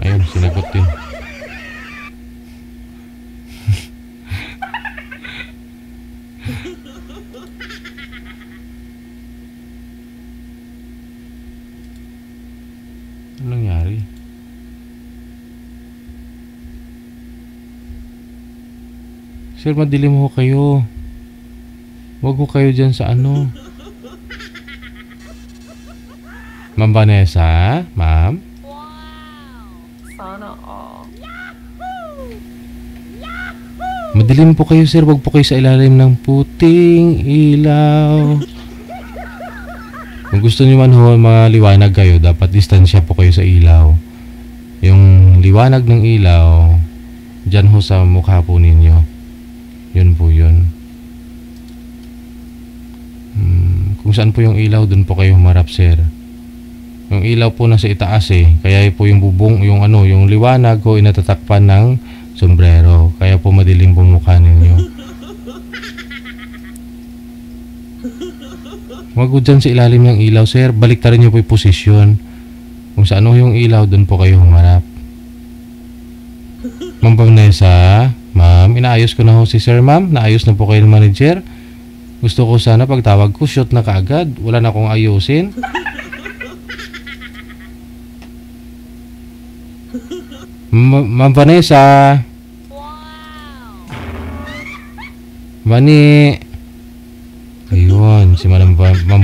Ayun, sinagot din. Ano nangyari? Sir, madilim ho kayo. Huwag ho kayo dyan sa ano. Ma'am Vanessa? Ma'am? Sana all. Madilim po kayo, sir. Huwag po kayo sa ilalim ng puting ilaw. Kung gusto niyo man ho maliwanag kayo, dapat distansya po kayo sa ilaw. Yung liwanag ng ilaw, dyan ho sa mukha po ninyo. Yun po yun. Kung saan po yung ilaw, dun po kayo humarap, sir. Yung ilaw po nasa itaas eh. Kaya po yung bubong, yung ano, yung liwanag ko inatatakpan ng sombrero. Kaya po madilim po mukha ninyo. Huwag po dyan sa ilalim ng ilaw, sir. Baliktarin nyo po yung posisyon. Kung saan yung ilaw, dun po kayo humarap. Ma'am Vanessa, ma'am, inaayos ko na ho si sir, ma'am. Naayos na po kayo ng manager. Gusto ko sana pagtawag ko, shoot na kaagad. Wala na akong ayusin. Ma'am Vanessa. Vani. Ayun, si Ma'am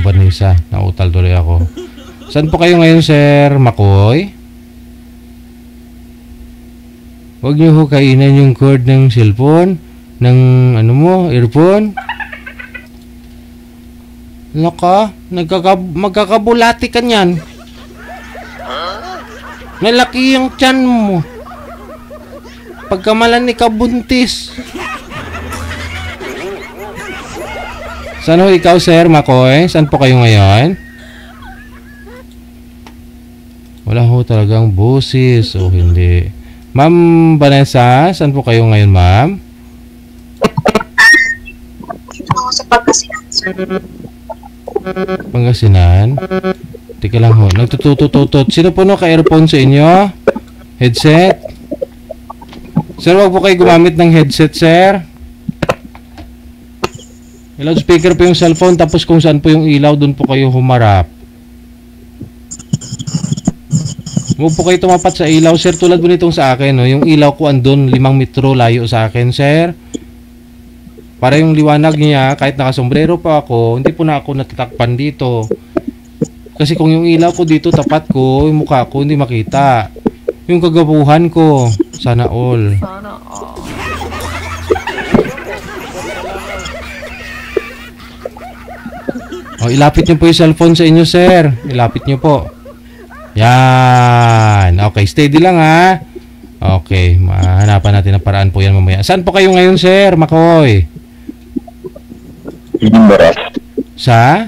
Vanessa. Nautal tuloy ako. Saan po kayo ngayon, Sir Makoy? Huwag niyo ho kainin yung cord ng cellphone. Ng ano mo, earphone. Naka, magkakabulati ka niyan. Nalaki yung tiyan mo. Pagkamalan ikaw buntis. Saan ho ikaw, Sir Makoy? Saan po kayo ngayon? Wala ho talagang busis o hindi. Ma'am Vanessa, saan po kayo ngayon, ma'am? Sa Pangasinan, sir. Pangasinan? Tika lang ho. Nagtutututot. Sino po no ka-earphone sa inyo? Headset? Sir, wag po kayo gumamit ng headset, sir. May loudspeaker po yung cellphone, tapos kung saan po yung ilaw, dun po kayo humarap. Huwag po kayo tumapat sa ilaw, sir. Tulad po nitong sa akin, no? Yung ilaw ko andun 5 metro layo sa akin, sir. Para yung liwanag niya, kahit nakasombrero pa ako, hindi po na ako natatakpan dito. Kasi kung yung ilaw ko dito, tapat ko, yung mukha ko, hindi makita. Yung kagabuhan ko, sana all. Sana all. O, ilapit nyo po yung cellphone sa inyo, sir. Ilapit nyo po. Yan. Okay, steady lang ha. Okay, mahanapan natin ang paraan po yan mamaya. Saan po kayo ngayon, sir Makoy? Gimaras. Sa?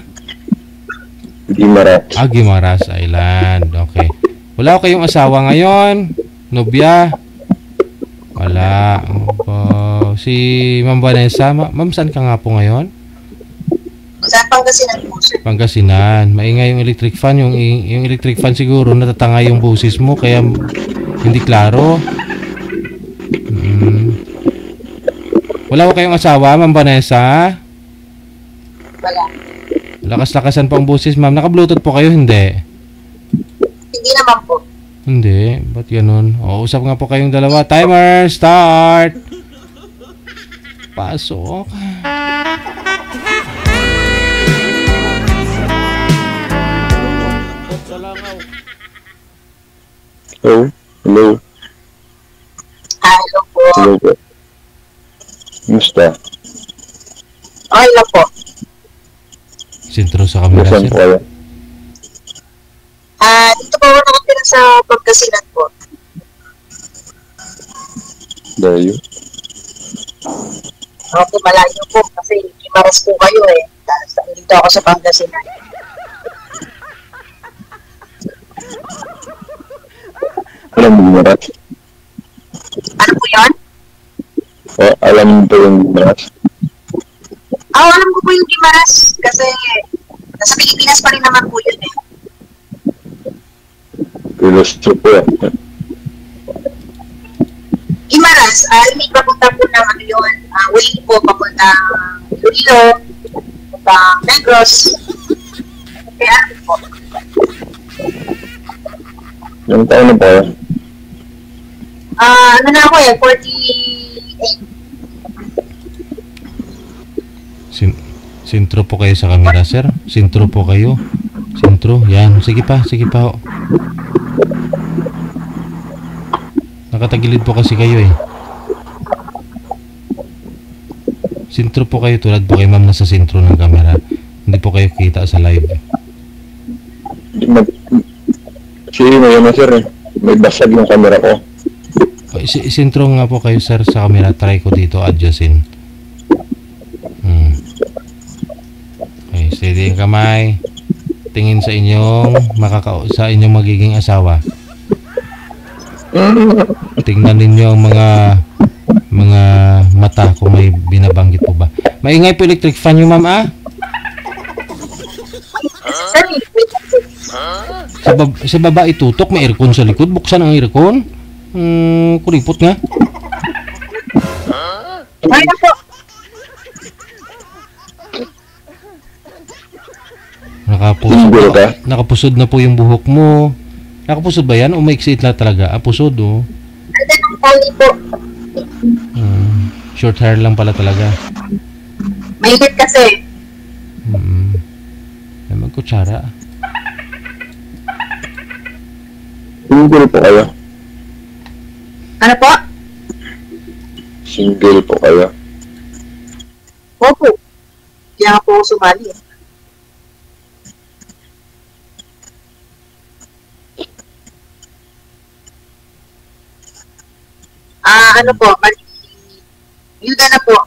Gimaras. Gimaras Island. Okay. Wala ko kayong asawa ngayon? Nobya? Wala. Si Ma'am Vanessa. Ma'am, saan ka nga po ngayon? Sa Pangasinan po, sir. Pangasinan. Maingay yung electric fan. Yung electric fan siguro natatanga yung boses mo kaya hindi klaro. Wala ko kayong asawa, Ma'am Vanessa? Wala. Lakas-lakasan po ang boses, ma'am. Naka-bluetooth po kayo, hindi? Hindi naman po. Hindi. Ba't ganun? O, usap nga po kayong dalawa. Timer, start! Pasok. Hello? Hello? Hello po. Hello po. Kumusta? Okay lang po. Sintro sa camera, Saan sir. po kayo? Dito po ako nakatira sa Pangasinan po. Dayo? Okay, malayo po kasi Gimaras po kayo eh. Dito ako sa Pangasinan. alam mo Gimaras? Ano po yun? Alam mo yung Gimaras? Alam ko po yung Gimaras kasi nasa Pilipinas pa rin naman po yun eh. Filosopo yan. Gimaras, hindi papunta po ng ano yun, way po papunta Iloilo, papunta Negros. Kaya ano po? Yung taon na po yan? Ano na ako 48. Sintro po kayo sa camera, sir. Sintro po kayo. Sintro, yan. Sige pa. Oh. Nakatagilid po kasi kayo eh. Sintro po kayo tulad po kay ma'am nasa sintro ng camera. Hindi po kayo kita sa live. Sino yun sir eh? May basag yung camera ko. Sintro nga po kayo sir sa camera. Try ko dito adjustin. Okay, steady yung kamay. Tingin sa inyong sa inyong magiging asawa. Tingnan ninyo ang mga mata kung may binabanggit po ba. Maingay po electric fan yung ma'am Sa baba itutok, may aircon sa likod. Buksan ang aircon. Kuripot nga. Ay na po. Nakapusod na po yung buhok mo. Nakapusod ba yan? O maiksi na talaga? Pusod oh. Ano ng tali po? Short hair lang pala talaga. Mahigit kasi. Ay magkutsara. Single po kayo? Ano po? Single po kayo? Opo. Kaya po sumali. Ano po? Yuda na po.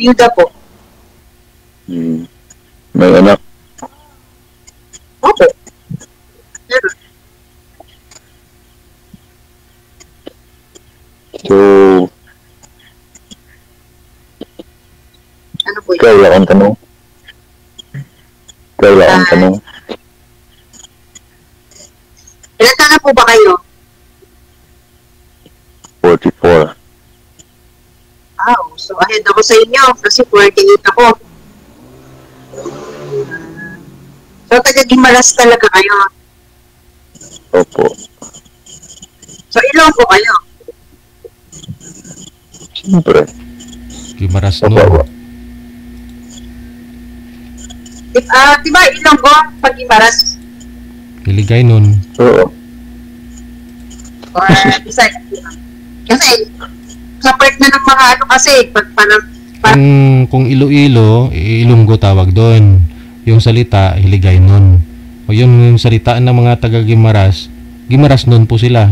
Yuda po. May anak? Opo. Meron. So, ano po yun? Kaya akong tanong. Ilan taon na po ba kayo? 44. So ahead ako sa inyo kasi 48 ako. So taga-Gimaras talaga kayo? Opo. So ilan po kayo? Siyempre. Gimaras no. Diba Ilonggo pag Gimaras? Hiligay nun. Oo. Or besides, kasi sa part na ng mga ano kasi pag kung Iloilo, Ilonggo tawag doon. Yung salita, Hiligay nun. O yung salitaan ng mga taga Gimaras, Gimaras nun po sila.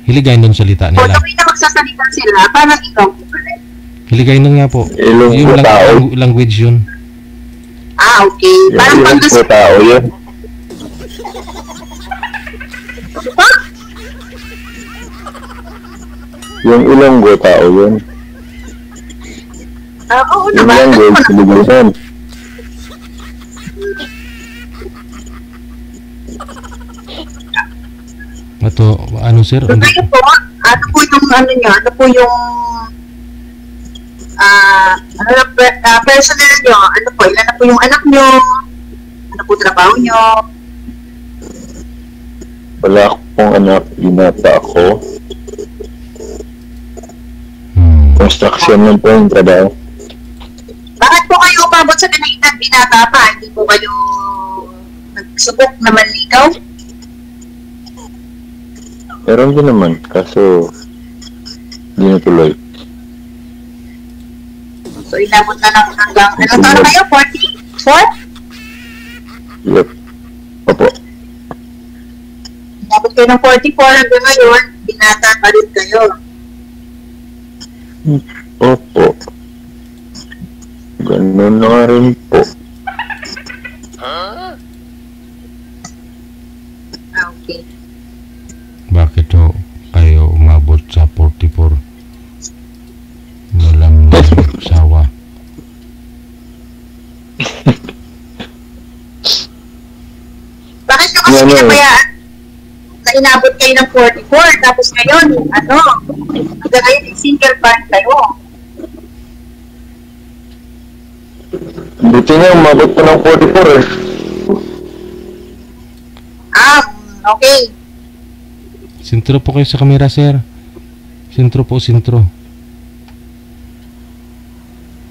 Hiligay nun salita nila. Kung na magsasalita sila, parang Ilonggo pa rin. Hiligay nun nga po. Ilonggo yung language yun. Okay. Parang Ilonggo tao yun. Yung Ilonggo tao yun. Oo yung naman. language, Pilipinan. Ito, ano sir? So kayo po, ano po yung ano nyo? Ano po yung personal nyo? Ano po? Ilan na po yung anak nyo? Ano po trabaho nyo? Wala akong anak, binata ako. Construction lang po yung trabaho. Bakit po kayo umabot sa ganitang binata pa? Hindi po kayo nagsubok na manligaw? Meron din naman, kaso di natuloy. So inabot na lang hanggang, anong taon na kayo? 44? Yep. Opo. Inabot kayo ng 44 hanggang ngayon, binata pa rin kayo. Opo. Ganun na nga rin po. Okay. Bakit ho kayo umabot sa 44? Walang sawa. Bakit nyo kasi pinabayaan na inabot kayo ng 44, tapos ngayon, ano, hanggang ngayon, single parent kayo. Buti nga, umabot pa ng 44 eh. Okay. Sintro po kayo sa kamera, sir. Sintro po, sintro.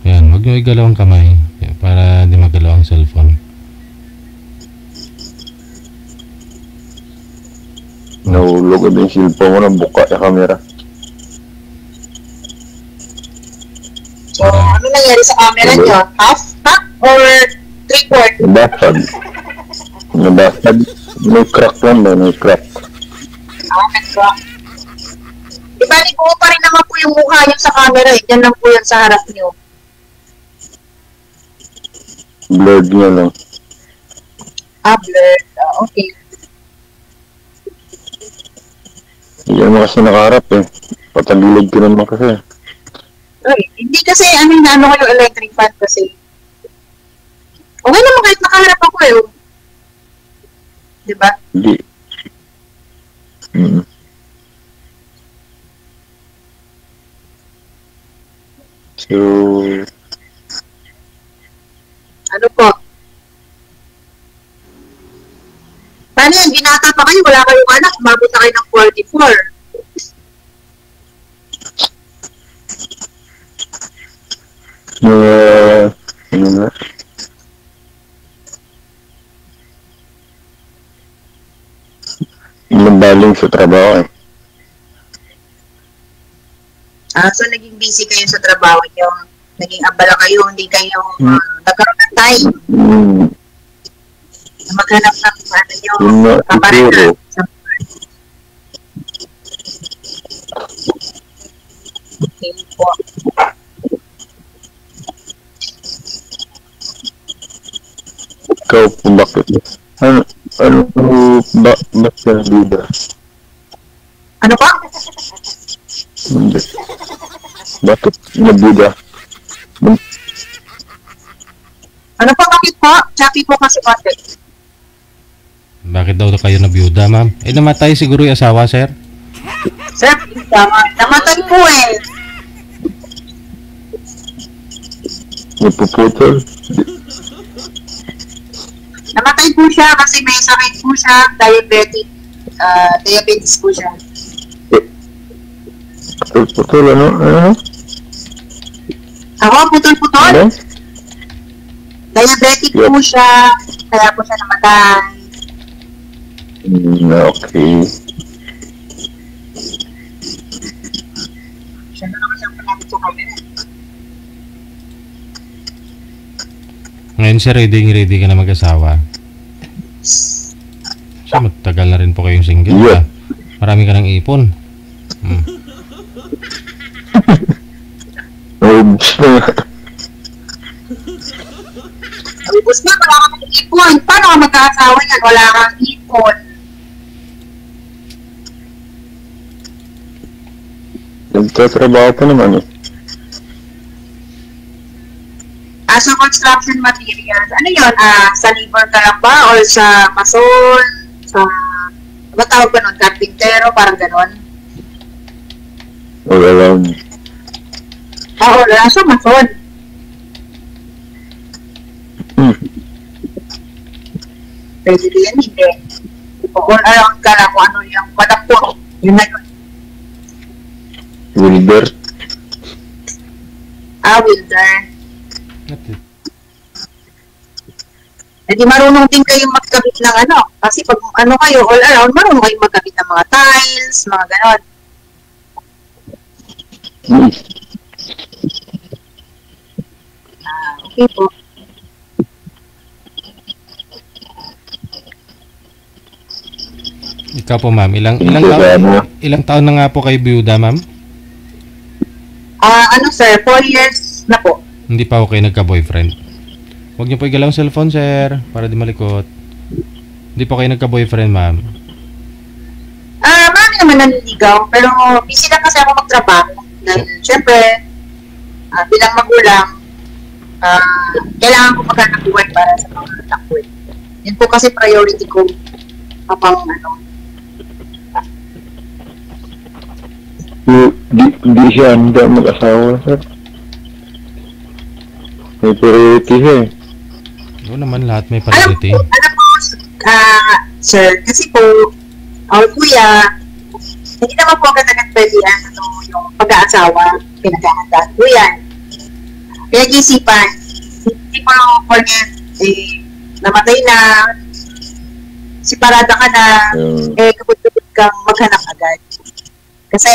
Yan, huwag nyo igalaw ang kamay para di magalaw ang cellphone. Nahulog din yung cellphone mo ng buka sa camera. So, ano nangyari sa camera nyo? Half or 3/4? Nabasag. Nabasag. May crack lang ba? May crack. May crack. Diba, buo pa rin naman po yung mukha nyo sa camera eh. Yan lang po yan sa harap nyo. Blurred niya lang. Blurred. Okay. Hindi mo kasi nakaharap eh. Patagilid ko naman kasi. Ay, hindi kasi, ano ko yung electric fan kasi. Okay naman kahit nakaharap ako eh. Diba? Hindi. So, ano po? Paano yan? Binata pa kayo, wala kayong anak, umabot na kayo ng 44. ano na? Lumbaling sa trabaho eh. So naging busy kayo sa trabaho nyo. Naging abala kayo, hindi kayo nagkaroon ng time. Maghanap ng ano nyo, kapareha. Okay po. Ikaw po bakit? Ba't ka nabida? Ano pa? Hindi. Bakit nabida? Ano pa, bakit po? Choppy po kasi konti. Bakit daw kayo nabiyuda, ma'am? Namatay siguro yung asawa, sir? Sir, namatay po eh. Napuputol? Namatay po siya kasi may sakit po siya, diabetes po siya. Putol, ano? Ako, putol-putol? Ano? Diabetic po siya, kaya po siya namatay. Okay. Siya na naman siyang panapit sa camera. Ngayon, sir, ready ka na mag-asawa. Siya, matagal na rin po kayong single. Yeah. Marami ka ng ipon. Ubus na, wala kang ipon. Paano ka mag-aasawa yan? Wala kang ipon. Nagtatrabaho pa naman eh. Sa construction materials, ano yun? Sa labor ka lang ba? Or sa mason? Sa, ba tawag ba nun? Carpintero? Parang ganon? All around. Wala sa mason. Pwede din, hindi. All around ka lang kung ano yung malapot. Yun na yun. Wilber. Wilder. Hindi marunong din kayo magkabit ng ano. Kasi pag ano kayo, all around, marunong kayo magkabit ng mga tiles, mga ganon. Okay po. Ikaw po, ma'am. Ilang taon na nga po kayo biyuda, ma'am? Ano sir, 4 years na po. Hindi pa ako kayo nagka-boyfriend. Huwag niyo po igalaw ang cellphone, sir, para di malikot. Hindi po kayo nagka-boyfriend, ma'am. Marami naman naniligaw, pero busy lang kasi ako magtrabaho. Dahil, syempre, bilang magulang, kailangan ko maghanap buhay para sa mga anak ko. Yun po kasi priority ko kapag Hindi siya handa mag-asawa, sir. May priority siya eh. Oo naman, lahat may priority. Alam po, sir, kasi po, kuya, hindi naman po agad-agad pwede yung pag-aasawa, pinag-ahandaan po yan. Pinag-isipan, hindi po forget, namatay na, siparada ka na, kapag-kapag kang maghanap agad. Kasi,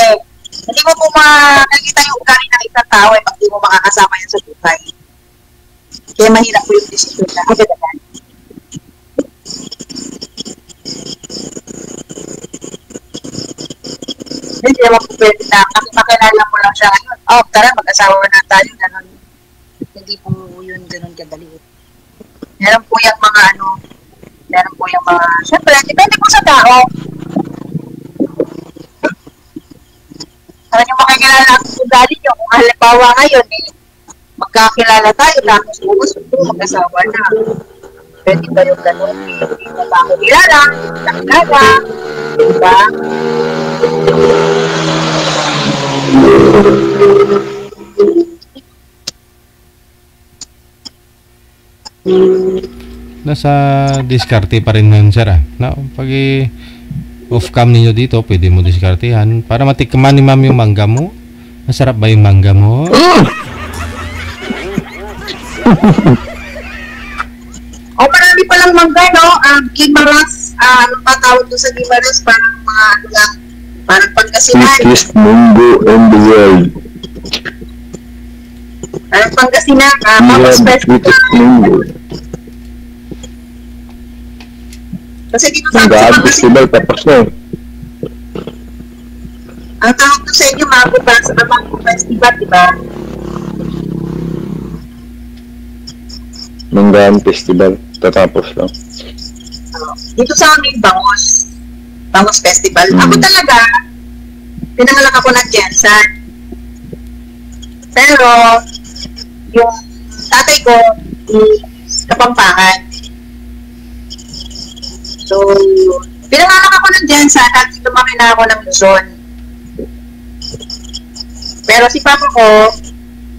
hindi mo po makakita yung ugali ng isang tao pag di mo makakasama yan sa buhay. Kaya mahirap po yung decision na agad-agad. Hindi naman po pwede na makilala mo lang siya ngayon. Tara, mag-asawa na tayo. Ganun. Hindi po yun ganun kadali. Meron po yung mga syempre, depende po sa tao. Ano yung makikilala ang ugali nyo? Kung halimbawa ngayon, magkakilala tayo, tapos mag-asawa na. Pwede ba yung gano'n? Hindi mo ba ako kilala? Nakilala? Diba? Nasa diskarte pa rin nun, sir. Pag off-cam ninyo dito, pwede mo diskartehan para matikman ni ma'am yung mangga mo. Masarap ba yung mangga mo? Marami palang mangga, no? Gimaras, ano pa tawag doon sa Gimaras? Parang mga lang, parang Pangasinan. Sweetest mango in the world. Parang Pangasinan, Mama's Festival. Kasi dito sa Pangasinan festival tapos na. Ang tawag ko sa inyo, Mango Festival, di ba? Manggaan festival, tatapos lang. Dito sa amin, Bangos Festival. Ako talaga, pinangalak ako ng Jensen. Pero, yung tatay ko, is Kapampangan. So, pinangalak ako ng Jensen at lumaki na ako ng Luzon. Pero si papa ko,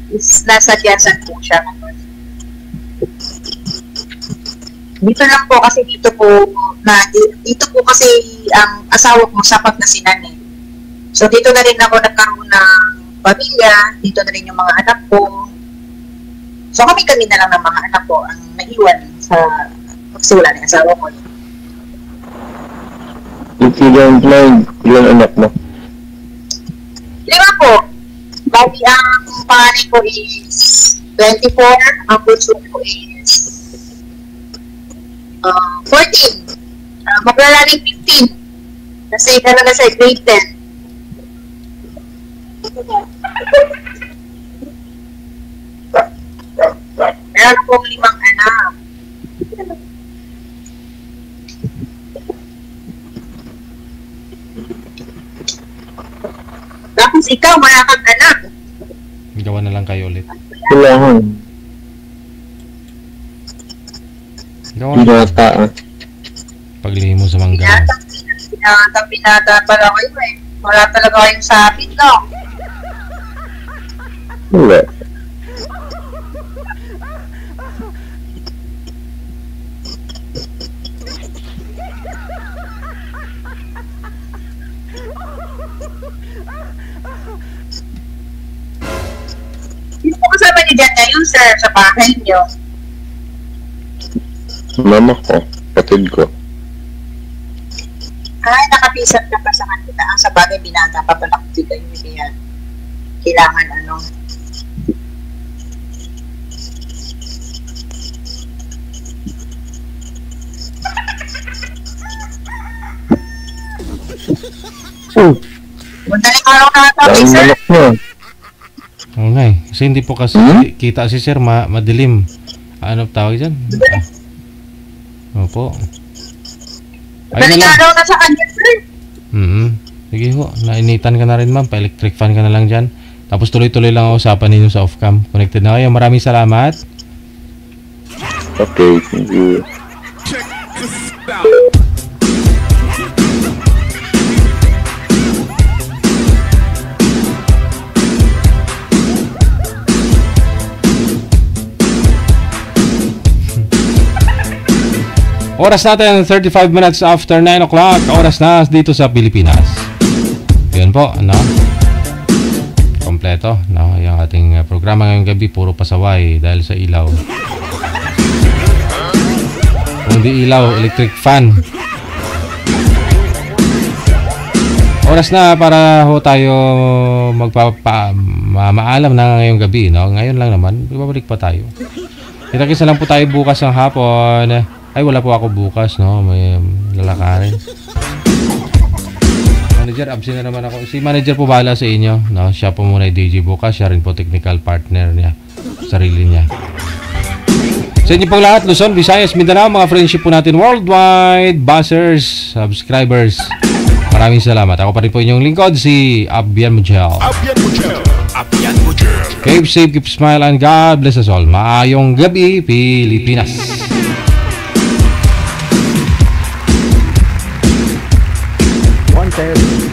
is nasa Jensen po siya. Dito lang po kasi dito po kasi ang asawa ko sa Pangasinan eh. So dito na rin ako nagkaroon ng pamilya, dito na rin yung mga anak ko. So kami na lang ng mga anak ko ang naiwan sa pagsula ng asawa ko. Ilan anak mo? 5 po. Bali ang panganay ko is 24, ang bunso ko is 14. Maglalaring 15. Kasi na sa grade 10. Meron akong 5 anak. Tapos ikaw, wala kang anak. Gawa na lang kayo ulit. Kailangan. Gawa na lang. Paglihim mo sa mangga. Binata pala kayo eh. Wala talaga kayong sapit, no? Wala. Sino po kasama niyo dyan ngayon, sir, sa bahay niyo? Mama ko, kapatid ko. Ay, nakapisat ka pa sa kanila. Ang sa bagay, binata pa pala kung kayo niya. Kailangan ano. Madaling araw na ito, sir. Oo nga eh. Kasi hindi po kasi kita si sir madilim. Ano tawag dyan? Opo. Madaling araw na sa kanya, sir. Sige ho, nainitan ka na rin ma'am, pa-electric fan ka na lang dyan. Tapos tuloy-tuloy lang ang usapan ninyo sa off-cam. Connected na kayo, maraming salamat. Okay, thank you. Check this out. Oras natin, 35 minutes after 9 o'clock. Oras na dito sa Pilipinas. Yun po, ano? Kompleto, no? Yung ating programa ngayong gabi, puro pasaway dahil sa ilaw. Kung di ilaw, electric fan. Oras na para ho tayo maalam na ngayong gabi, no? Ngayon lang naman, ibabalik pa tayo. Kita-kisa lang po tayo bukas ng hapon. Ay, wala po ako bukas, no? May lalakarin. Manager, absent na naman ako. Si manager po bahala sa inyo, no? Siya po muna yung DJ bukas. Siya rin po technical partner niya. Sarili niya. Sa inyo pong lahat, Luzon, Visayas, Mindanao, mga friendship po natin worldwide, buzzers, subscribers. Maraming salamat. Ako pa rin po inyong lingkod, si Abian Mujel. Keep safe, keep smile, and God bless us all. Maayong gabi, Pilipinas. Test.